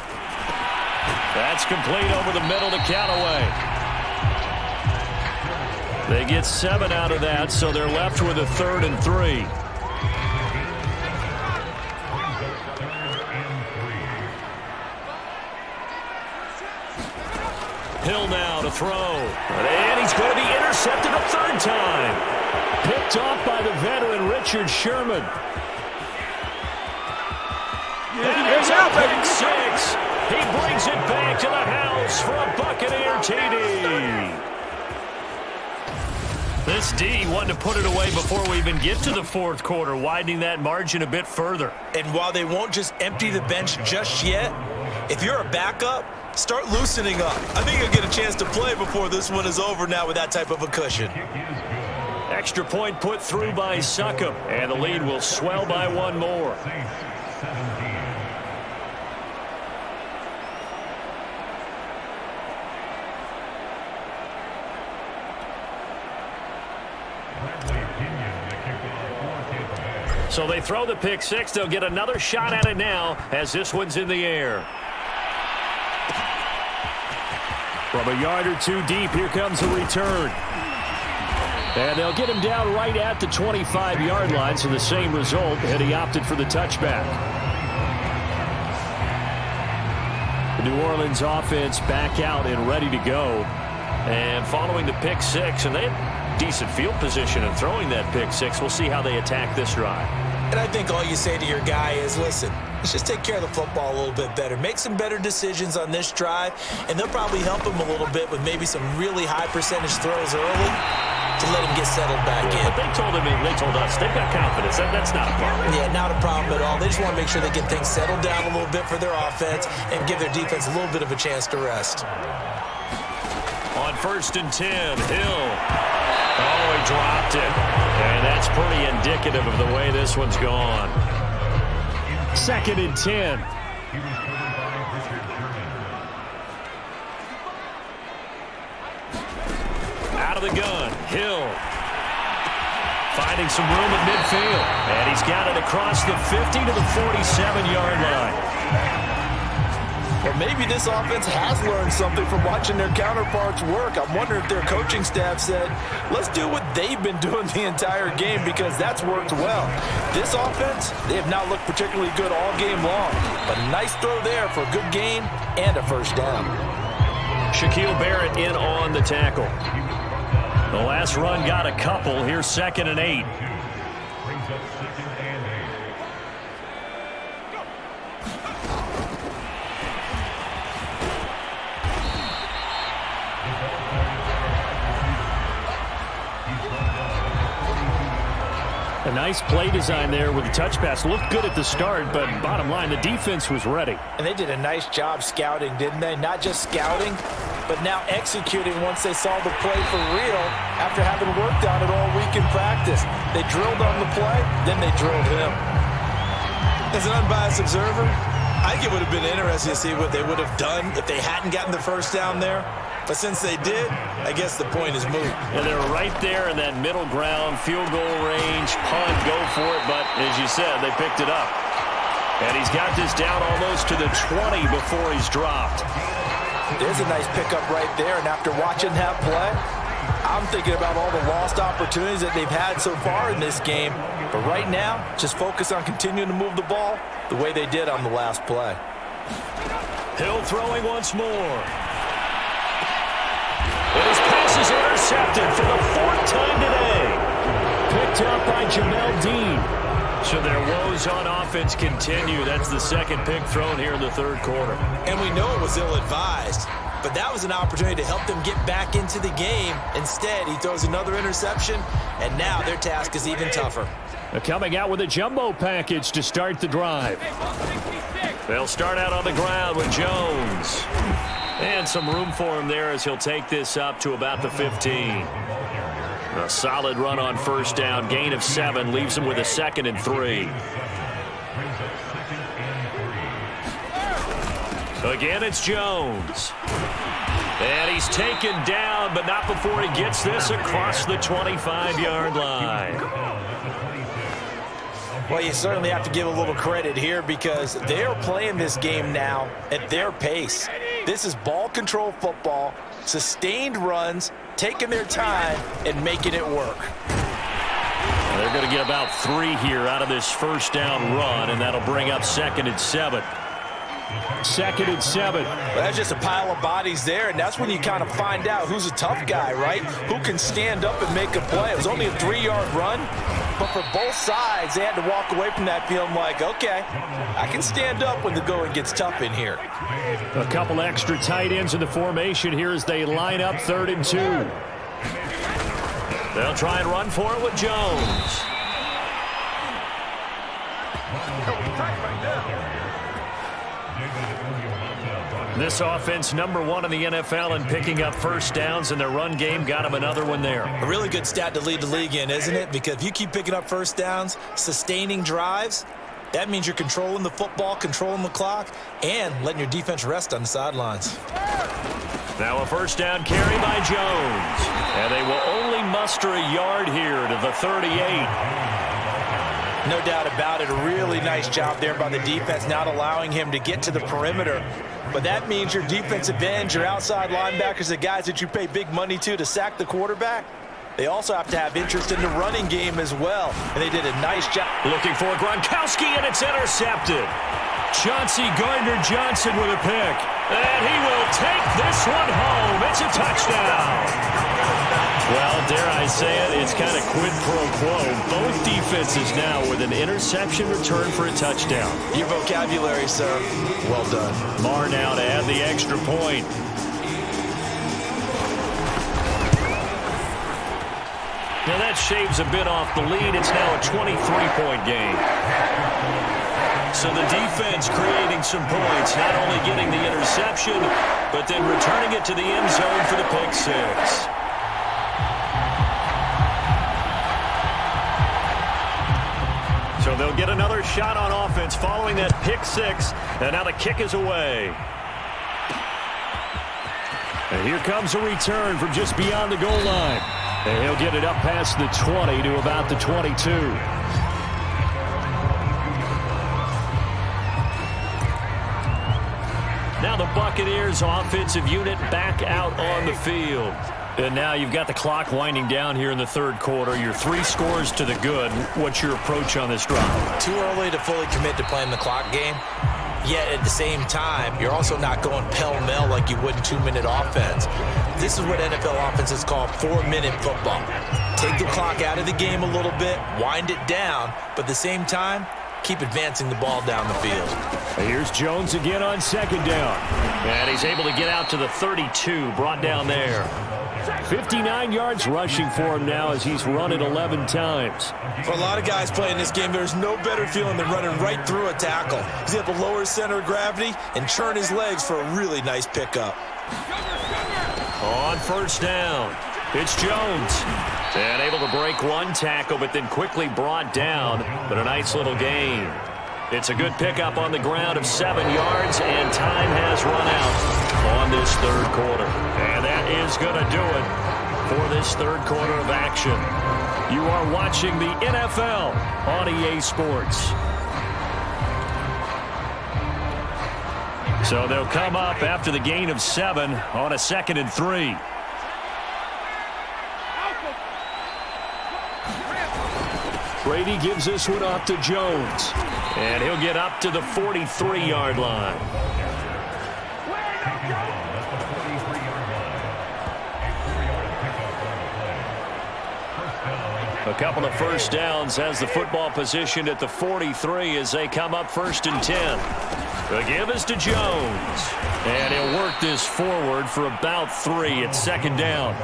That's complete over the middle to Callaway. They get 7 out of that, so they're left with a 3rd and 3. Hill now to throw. And he's going to be intercepted a 3rd time. Picked off by the veteran Richard Sherman. And it's a pick 6. He brings it back to the house for a Buccaneer TD. This D wanted to put it away before we even get to the 4th quarter, widening that margin a bit further. And while they won't just empty the bench just yet, if you're a backup, start loosening up. I think you'll get a chance to play before this one is over now with that type of a cushion. Extra point put through by Suckup, and the lead will swell by 1 more. So they throw the pick 6. They'll get another shot at it now as this one's in the air. From a yard or 2 deep, here comes a return. And they'll get him down right at the 25-yard line, so the same result, and he opted for the touchback. The New Orleans offense back out and ready to go. And following the pick 6, and they had decent field position in throwing that pick 6. We'll see how they attack this drive. And I think all you say to your guy is, listen, let's just take care of the football a little bit better. Make some better decisions on this drive, and they'll probably help him a little bit with maybe some really high percentage throws early to let him get settled back in. But they told us, they've got confidence. That's not a problem. Yeah, not a problem at all. They just want to make sure they get things settled down a little bit for their offense and give their defense a little bit of a chance to rest. On 1st and 10, Hill. Oh, he dropped it. And that's pretty indicative of the way this one's gone. 2nd and 10. Out of the gun, Hill. Finding some room at midfield. And he's got it across the 50 to the 47-yard line. Well, maybe this offense has learned something from watching their counterparts work. I'm wondering if their coaching staff said, let's do what they've been doing the entire game, because that's worked well. This offense, they have not looked particularly good all game long. But a nice throw there for a good gain and a first down. Shaquille Barrett in on the tackle. The last run got a couple. Here's 2nd and 8. A nice play design there with the touch pass. Looked good at the start, but bottom line, the defense was ready. And they did a nice job scouting, didn't they? Not just scouting, but now executing once they saw the play for real after having worked on it all week in practice. They drilled on the play, then they drilled him. As an unbiased observer, I think it would have been interesting to see what they would have done if they hadn't gotten the first down there. But since they did, I guess the point is moot. And they're right there in that middle ground, field goal range, punt, go for it. But as you said, they picked it up. And he's got this down almost to the 20 before he's dropped. There's a nice pickup right there. And after watching that play, I'm thinking about all the lost opportunities that they've had so far in this game. But right now, just focus on continuing to move the ball the way they did on the last play. Hill throwing once more. And his pass is intercepted for the 4th time today. Picked up by Jamel Dean. So their woes on offense continue. That's the 2nd pick thrown here in the 3rd quarter. And we know it was ill-advised, but that was an opportunity to help them get back into the game. Instead, he throws another interception, and now their task is even tougher. They're coming out with a jumbo package to start the drive. They'll start out on the ground with Jones. And some room for him there as he'll take this up to about the 15. A solid run on first down. Gain of 7 leaves him with a 2nd and 3. Again, it's Jones. And he's taken down, but not before he gets this across the 25-yard line. Well, you certainly have to give a little credit here because they're playing this game now at their pace. This is ball control football, sustained runs, taking their time and making it work. They're going to get about 3 here out of this first down run, and that'll bring up 2nd and 7. 2nd and 7. Well, that's just a pile of bodies there, and that's when you kind of find out who's a tough guy, right? Who can stand up and make a play. It was only a 3-yard run, but for both sides, they had to walk away from that feeling like, okay, I can stand up when the going gets tough in here. A couple extra tight ends in the formation here as they line up 3rd and 2. They'll try and run for it with Jones. This offense #1 in the NFL in picking up first downs, and their run game got them another one there. A really good stat to lead the league in, isn't it? Because if you keep picking up first downs, sustaining drives, that means you're controlling the football, controlling the clock, and letting your defense rest on the sidelines. Now a first down carry by Jones. And they will only muster a yard here to the 38. No doubt about it. A really nice job there by the defense, not allowing him to get to the perimeter. But that means your defensive ends, your outside linebackers, the guys that you pay big money to sack the quarterback, they also have to have interest in the running game as well. And they did a nice job. Looking for Gronkowski, and it's intercepted. Chauncey Gardner-Johnson with a pick. And he will take this one home. It's a touchdown. Well, dare I say it, it's kind of quid pro quo. Both defenses now with an interception return for a touchdown. Your vocabulary, sir. Well done. Marr now to add the extra point. Now that shaves a bit off the lead. It's now a 23-point game. So the defense creating some points, not only getting the interception, but then returning it to the end zone for the pick six. So they'll get another shot on offense following that pick six. And now the kick is away. And here comes a return from just beyond the goal line. And he'll get it up past the 20 to about the 22. Now the Buccaneers offensive unit back out on the field. And now you've got the clock winding down here in the third quarter. You're 3 scores to the good. What's your approach on this drive? Too early to fully commit to playing the clock game. Yet at the same time, you're also not going pell-mell like you would in 2-minute offense. This is what NFL offenses call 4-minute football. Take the clock out of the game a little bit, wind it down, but at the same time, keep advancing the ball down the field. Here's Jones again on second down. And he's able to get out to the 32, brought down there. 59 yards rushing for him now as he's run it 11 times. For a lot of guys playing this game, there's no better feeling than running right through a tackle. He's able to lower his center of gravity and churn his legs for a really nice pickup. On first down, it's Jones. And able to break one tackle, but then quickly brought down. But a nice little gain. It's a good pickup on the ground of 7 yards, and time has run out on this third quarter. And that is going to do it for this third quarter of action. You are watching the NFL on EA Sports. So they'll come up after the gain of 7 on a 2nd and 3. Brady gives this one off to Jones. And he'll get up to the 43-yard line. A couple of first downs has the football positioned at the 43 as they come up 1st and 10. The give is to Jones. And he'll work this forward for about 3 at 2nd down.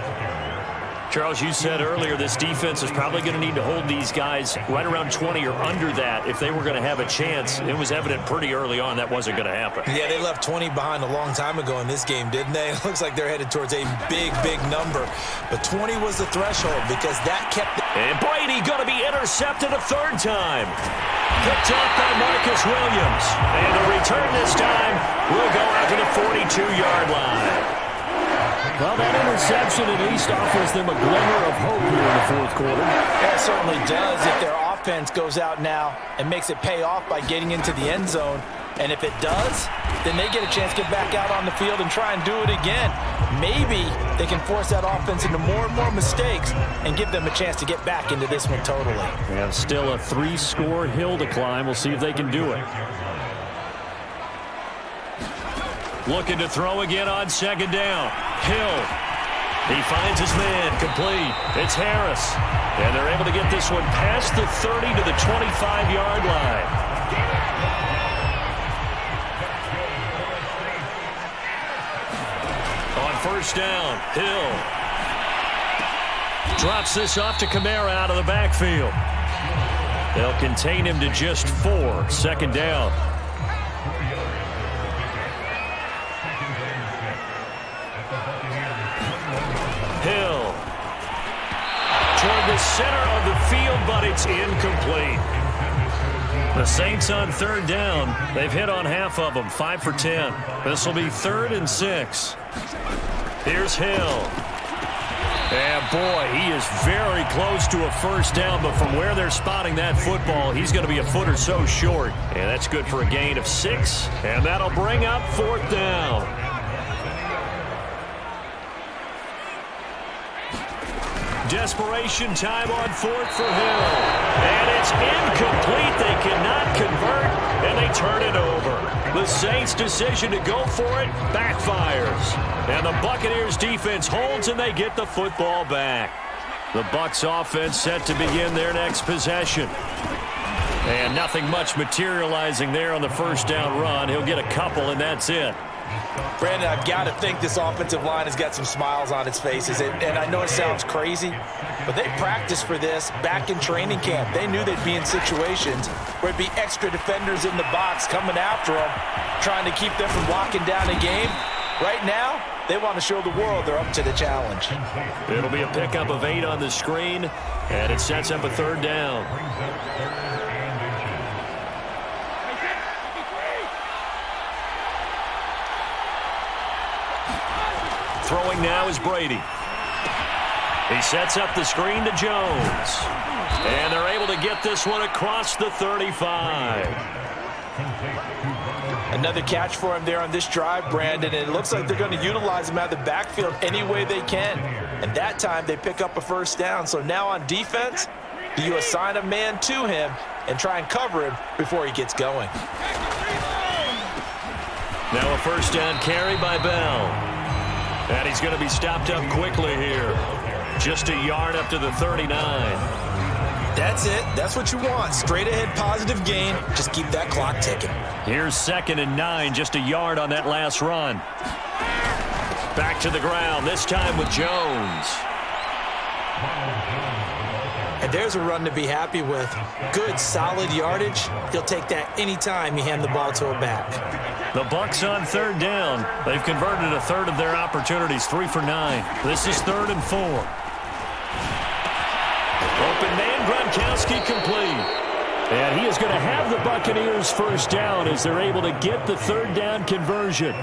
Charles, you said earlier this defense is probably going to need to hold these guys right around 20 or under that if they were going to have a chance. It was evident pretty early on that wasn't going to happen. Yeah, they left 20 behind a long time ago in this game, didn't they? It looks like they're headed towards a big, big number. But 20 was the threshold because that kept... And Brady going to be intercepted a 3rd time. Picked off by Marcus Williams. And the return this time will go out to the 42-yard line. Well, that interception at least offers them a glimmer of hope here in the 4th quarter. That certainly does if their offense goes out now and makes it pay off by getting into the end zone. And if it does, then they get a chance to get back out on the field and try and do it again. Maybe they can force that offense into more and more mistakes and give them a chance to get back into this one totally. And still a 3-score hill to climb. We'll see if they can do it. Looking to throw again on 2nd down. Hill. He finds his man. Complete. It's Harris. And they're able to get this one past the 30 to the 25-yard line. On 1st down, Hill. Drops this off to Kamara out of the backfield. They'll contain him to just 4. 2nd down. Hill toward the center of the field, but it's incomplete. The Saints on 3rd down. They've hit on half of them, 5 for 10. This will be 3rd and 6. Here's Hill. And boy, he is very close to a 1st down, but from where they're spotting that football, he's going to be a foot or so short. And that's good for a gain of 6, and that'll bring up 4th down. Desperation time on 4th for Hill. And it's incomplete. They cannot convert, and they turn it over. The Saints' decision to go for it backfires. And the Buccaneers' defense holds, and they get the football back. The Bucs offense set to begin their next possession. And nothing much materializing there on the 1st down run. He'll get a couple, and that's it. Brandon, I've got to think this offensive line has got some smiles on its faces. And I know it sounds crazy, but they practiced for this back in training camp. They knew they'd be in situations where it'd be extra defenders in the box coming after them, trying to keep them from locking down a game. Right now, they want to show the world they're up to the challenge. It'll be a pickup of 8 on the screen, and it sets up a 3rd down. Throwing now is Brady. He sets up the screen to Jones. And they're able to get this one across the 35. Another catch for him there on this drive, Brandon, and it looks like they're going to utilize him out of the backfield any way they can. And that time they pick up a first down. So now on defense, do you assign a man to him and try and cover him before he gets going? Now a first down carry by Bell. And he's going to be stopped up quickly here. Just a yard up to the 39. That's it. That's what you want. Straight ahead positive gain. Just keep that clock ticking. Here's 2nd and 9, just a yard on that last run. Back to the ground, this time with Jones. And there's a run to be happy with. Good, solid yardage. He'll take that anytime you hand the ball to a back. The Bucs on 3rd down. They've converted a third of their opportunities, 3 for 9. This is 3rd and 4. Open man, Gronkowski complete. And he is going to have the Buccaneers first down as they're able to get the 3rd down conversion.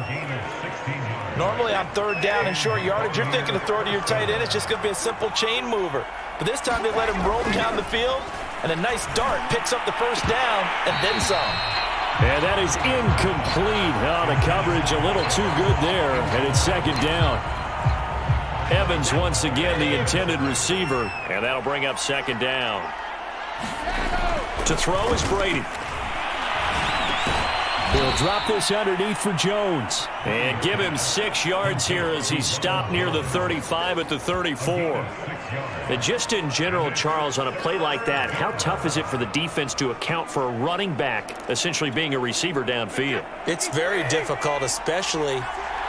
Normally on 3rd down and short yardage, you're thinking to throw to your tight end. It's just going to be a simple chain mover. But this time they let him roam down the field, and a nice dart picks up the first down and then some. And that is incomplete. Oh, the coverage a little too good there, and it's 2nd down. Evans once again the intended receiver, and that'll bring up 2nd down. To throw is Brady. He'll drop this underneath for Jones. And give him 6 yards here as he's stopped near the 35 at the 34. And just in general, Charles, on a play like that, how tough is it for the defense to account for a running back essentially being a receiver downfield? It's very difficult, especially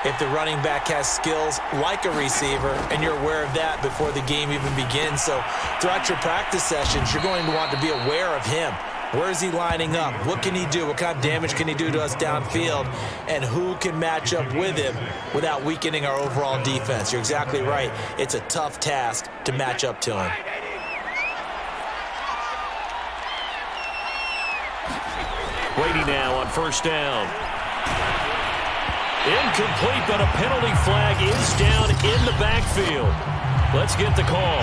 if the running back has skills like a receiver, and you're aware of that before the game even begins. So throughout your practice sessions, you're going to want to be aware of him. Where is he lining up? What can he do? What kind of damage can he do to us downfield? And who can match up with him without weakening our overall defense? You're exactly right. It's a tough task to match up to him. Brady now on 1st down. Incomplete, but a penalty flag is down in the backfield. Let's get the call.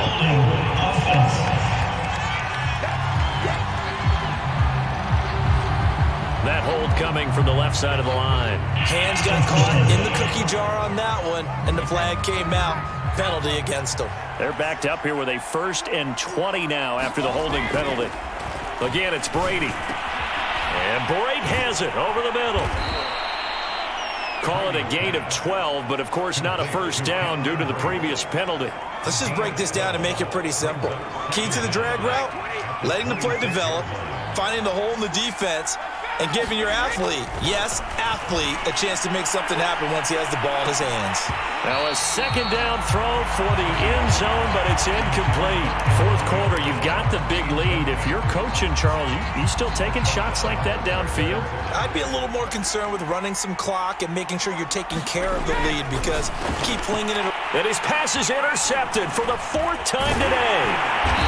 That hold coming from the left side of the line. Hands got caught in the cookie jar on that one, and the flag came out. Penalty against them. They're backed up here with a 1st and 20 now after the holding penalty. Again, it's Brady. And Brady has it over the middle. Call it a gain of 12, but of course not a first down due to the previous penalty. Let's just break this down and make it pretty simple. Key to the drag route, letting the play develop, finding the hole in the defense, and giving your athlete, yes, athlete, a chance to make something happen once he has the ball in his hands. Now a 2nd down throw for the end zone, but it's incomplete. 4th quarter, you've got the big lead. If you're coaching, Charles, you still taking shots like that downfield? I'd be a little more concerned with running some clock and making sure you're taking care of the lead because you keep flinging it. And his pass is intercepted for the 4th time today.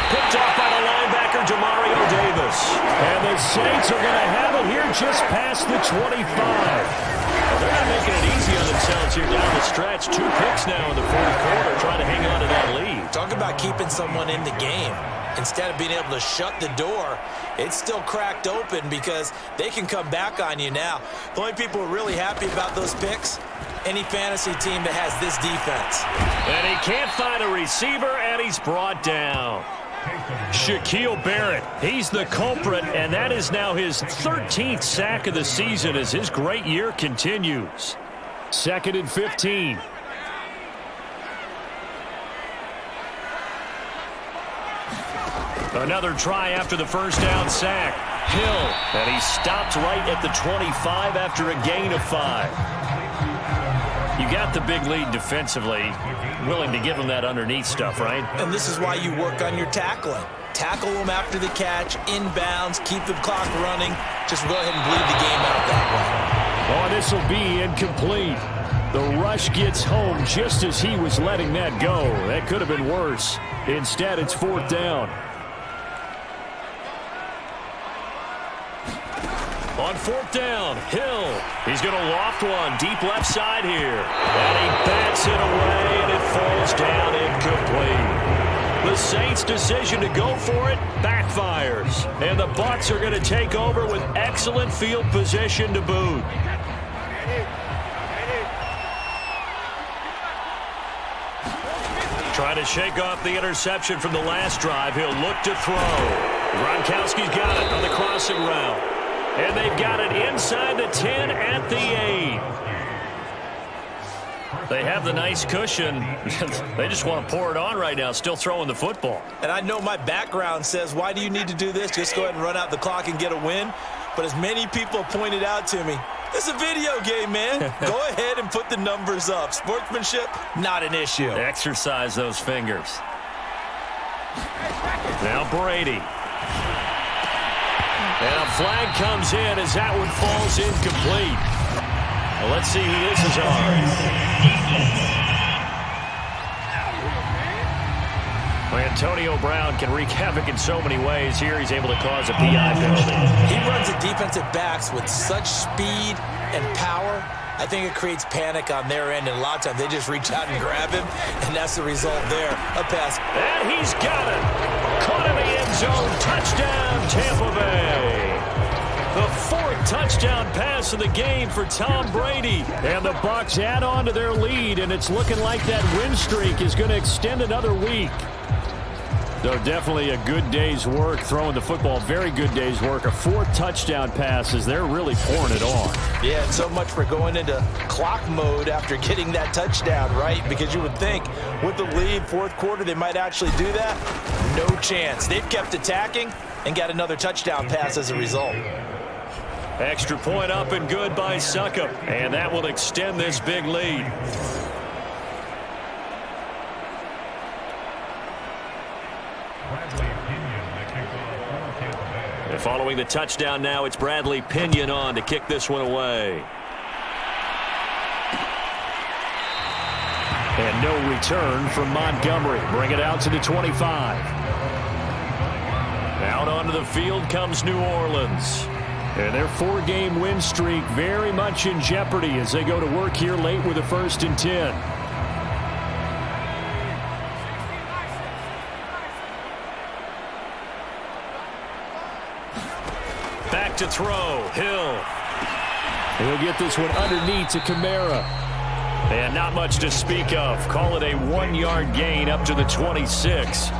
Picked off by the linebacker, Demario Davis. And the Saints are going to have it here just past the 25. They're not making it easy on themselves here down the stretch. 2 picks now in the 4th quarter trying to hang on to that lead. Talk about keeping someone in the game. Instead of being able to shut the door, it's still cracked open because they can come back on you now. The only people who are really happy about those picks, any fantasy team that has this defense. And he can't find a receiver, and he's brought down. Shaquille Barrett, he's the culprit, and that is now his 13th sack of the season as his great year continues. 2nd and 15. Another try after the first down sack. Hill, and he stopped right at the 25 after a gain of 5. You got the big lead defensively, willing to give him that underneath stuff, right? And this is why you work on your tackling. Tackle them after the catch, inbounds, keep the clock running. Just go ahead and bleed the game out that way. Oh, this will be incomplete. The rush gets home just as he was letting that go. That could have been worse. Instead, it's 4th down. On fourth down, Hill. He's going to loft one deep left side here. And he bats it away, and it falls down incomplete. The Saints' decision to go for it backfires. And the Bucs are going to take over with excellent field position to boot. Trying to shake off the interception from the last drive. He'll look to throw. Gronkowski's got it on the crossing route. And they've got it inside the 10 at the 8. They have the nice cushion. They just want to pour it on right now, still throwing the football. And I know my background says, why do you need to do this? Just go ahead and run out the clock and get a win. But as many people pointed out to me, this is a video game, man. Go ahead and put the numbers up. Sportsmanship, not an issue. Exercise those fingers. Now Brady. And a flag comes in as that one falls incomplete. Well, let's see who this is on. Well, Antonio Brown can wreak havoc in so many ways. Here he's able to cause a PI penalty. He runs the defensive backs with such speed and power. I think it creates panic on their end, and a lot of times they just reach out and grab him, and that's the result there. A pass. And he's got it. Caught in the end zone. Touchdown, Tampa Bay. The fourth touchdown pass of the game for Tom Brady. And the Bucs add on to their lead, and it's looking like that win streak is going to extend another week. So definitely a good day's work throwing the football. Very good day's work. A fourth touchdown pass as they're really pouring it on. Yeah, and so much for going into clock mode after getting that touchdown, right? Because you would think with the lead, fourth quarter, they might actually do that. No chance. They've kept attacking and got another touchdown pass as a result. Extra point up and good by Succop. And that will extend this big lead. And following the touchdown now, it's Bradley Pinion on to kick this one away. And no return from Montgomery. Bring it out to the 25. Out onto the field comes New Orleans. And their four-game win streak very much in jeopardy as they go to work here late with a 1st and 10. Back to throw. Hill. He'll get this one underneath to Kamara. And not much to speak of. Call it a 1-yard gain up to the 26.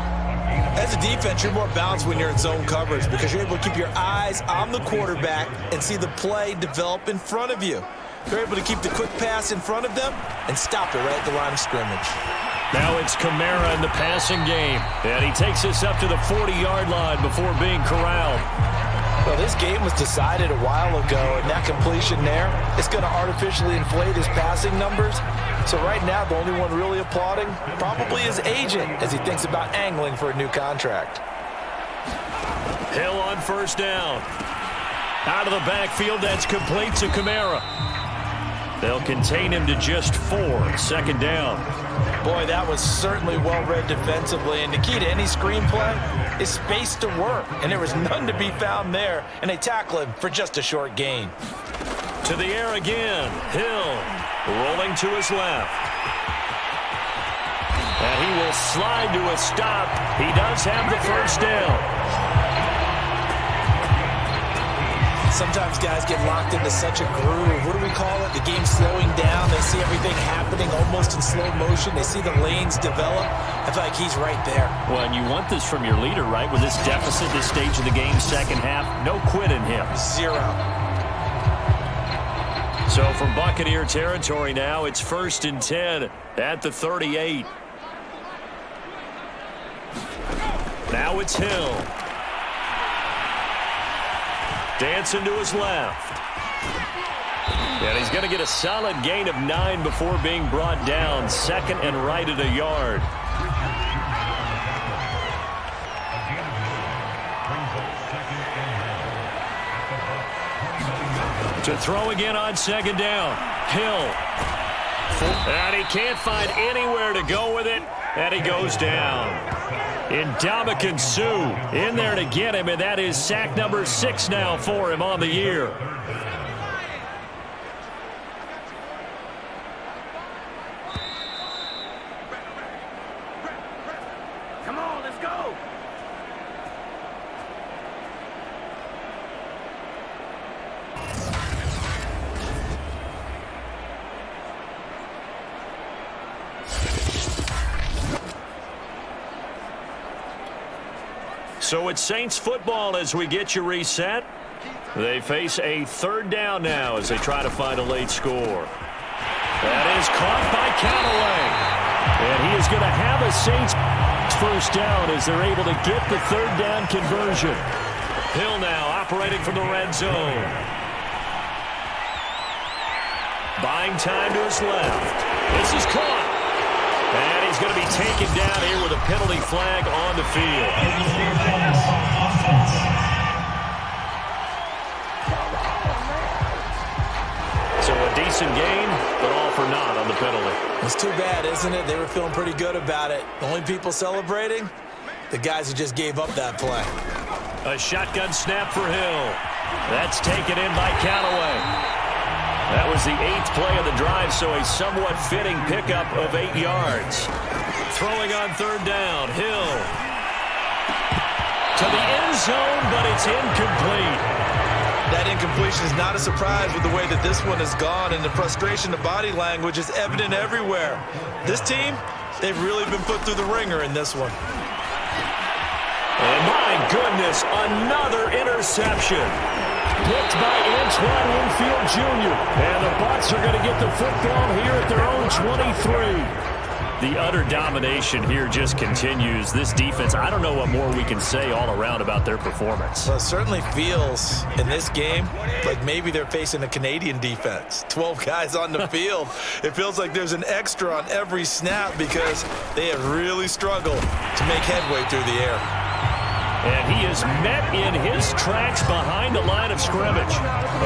As a defense, you're more balanced when you're in zone coverage because you're able to keep your eyes on the quarterback and see the play develop in front of you. You're able to keep the quick pass in front of them and stop it right at the line of scrimmage. Now it's Kamara in the passing game. And he takes us up to the 40-yard line before being corralled. Well, this game was decided a while ago, and that completion there is going to artificially inflate his passing numbers. So right now, the only one really applauding probably his agent as he thinks about angling for a new contract. Hill on 1st down. Out of the backfield, that's complete to Kamara. They'll contain him to just 4. 2nd down. Boy, that was certainly well-read defensively, and the key to any screenplay is space to work, and there was none to be found there, and they tackle him for just a short gain. To the air again. Hill rolling to his left. And he will slide to a stop. He does have the 1st down. Sometimes guys get locked into such a groove. What do we call it? The game slowing down. They see everything happening almost in slow motion. They see the lanes develop. I feel like he's right there. Well, and you want this from your leader, right? With this deficit, this stage of the game, 2nd half, no quit in him. 0. So from Buccaneer territory now, it's 1st and 10 at the 38. Now it's Hill. Dancing to his left. And he's going to get a solid gain of 9 before being brought down. 2nd and right at a yard. To throw again on 2nd down. Hill. And he can't find anywhere to go with it. And he goes down. Ndamukong Suh in there to get him, and that is sack number 6 now for him on the year. Come on, let's go. So it's Saints football as we get you reset. They face a third down now as they try to find a late score. That is caught by Callaway. And he is going to have a Saints first down as they're able to get the third down conversion. Hill now operating from the red zone. Buying time to his left. This is caught. And he's going to be taken down here with a penalty flag on the field. So a decent gain, but all for naught on the penalty. It's too bad, isn't it? They were feeling pretty good about it. The only people celebrating, the guys who just gave up that play. A shotgun snap for Hill. That's taken in by Callaway. That was the 8th play of the drive, so a somewhat fitting pickup of 8 yards. Throwing on third down, Hill. To the end zone, but it's incomplete. That incompletion is not a surprise with the way that this one has gone, and the frustration, the body language is evident everywhere. This team, they've really been put through the ringer in this one. And my goodness, another interception. Picked by Antoine Winfield Jr. And the Bucs are going to get the football here at their own 23. The utter domination here just continues. This defense, I don't know what more we can say all around about their performance. Well, it certainly feels in this game like maybe they're facing a Canadian defense. 12 guys on the field. It feels like there's an extra on every snap because they have really struggled to make headway through the air. And he is met in his tracks behind the line of scrimmage.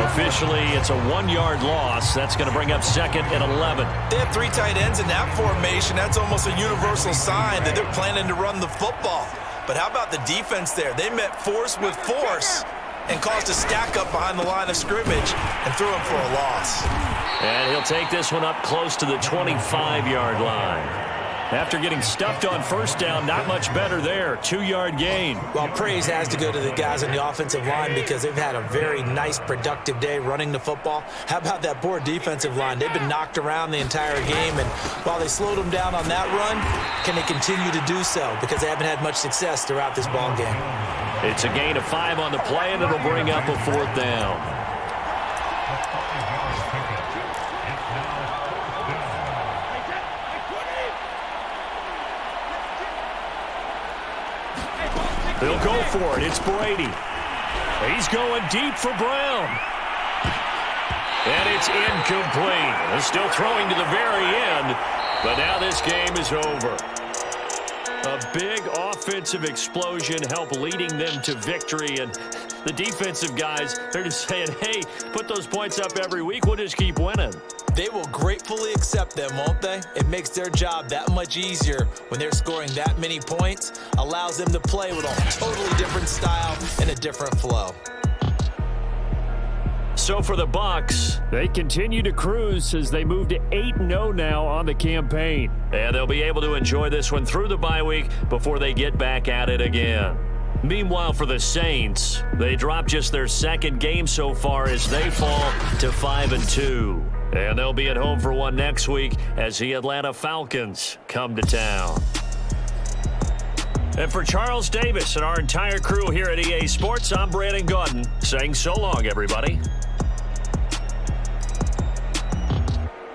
Officially, it's a 1-yard loss. That's going to bring up second and 11. They have 3 tight ends in that formation. That's almost a universal sign that they're planning to run the football. But how about the defense there? They met force with force and caused a stack up behind the line of scrimmage and threw him for a loss. And he'll take this one up close to the 25-yard line. After getting stuffed on first down, not much better there. 2-yard gain. Well, praise has to go to the guys on the offensive line because they've had a very nice, productive day running the football. How about that poor defensive line? They've been knocked around the entire game, and while they slowed them down on that run, can they continue to do so? Because they haven't had much success throughout this ball game. It's a gain of 5 on the play, and it'll bring up a 4th down. They'll go for it. It's Brady. He's going deep for Brown. And it's incomplete. They're still throwing to the very end, but now this game is over. A big offensive explosion helped leading them to victory, and the defensive guys, they're just saying, hey, put those points up every week. We'll just keep winning. They will gratefully accept them, won't they? It makes their job that much easier when they're scoring that many points, allows them to play with a totally different style and a different flow. So for the Bucs, they continue to cruise as they move to 8-0 now on the campaign. And they'll be able to enjoy this one through the bye week before they get back at it again. Meanwhile, for the Saints, they drop just their 2nd game so far as they fall to 5-2. And they'll be at home for one next week as the Atlanta Falcons come to town. And for Charles Davis and our entire crew here at EA Sports, I'm Brandon Gaudin saying so long, everybody.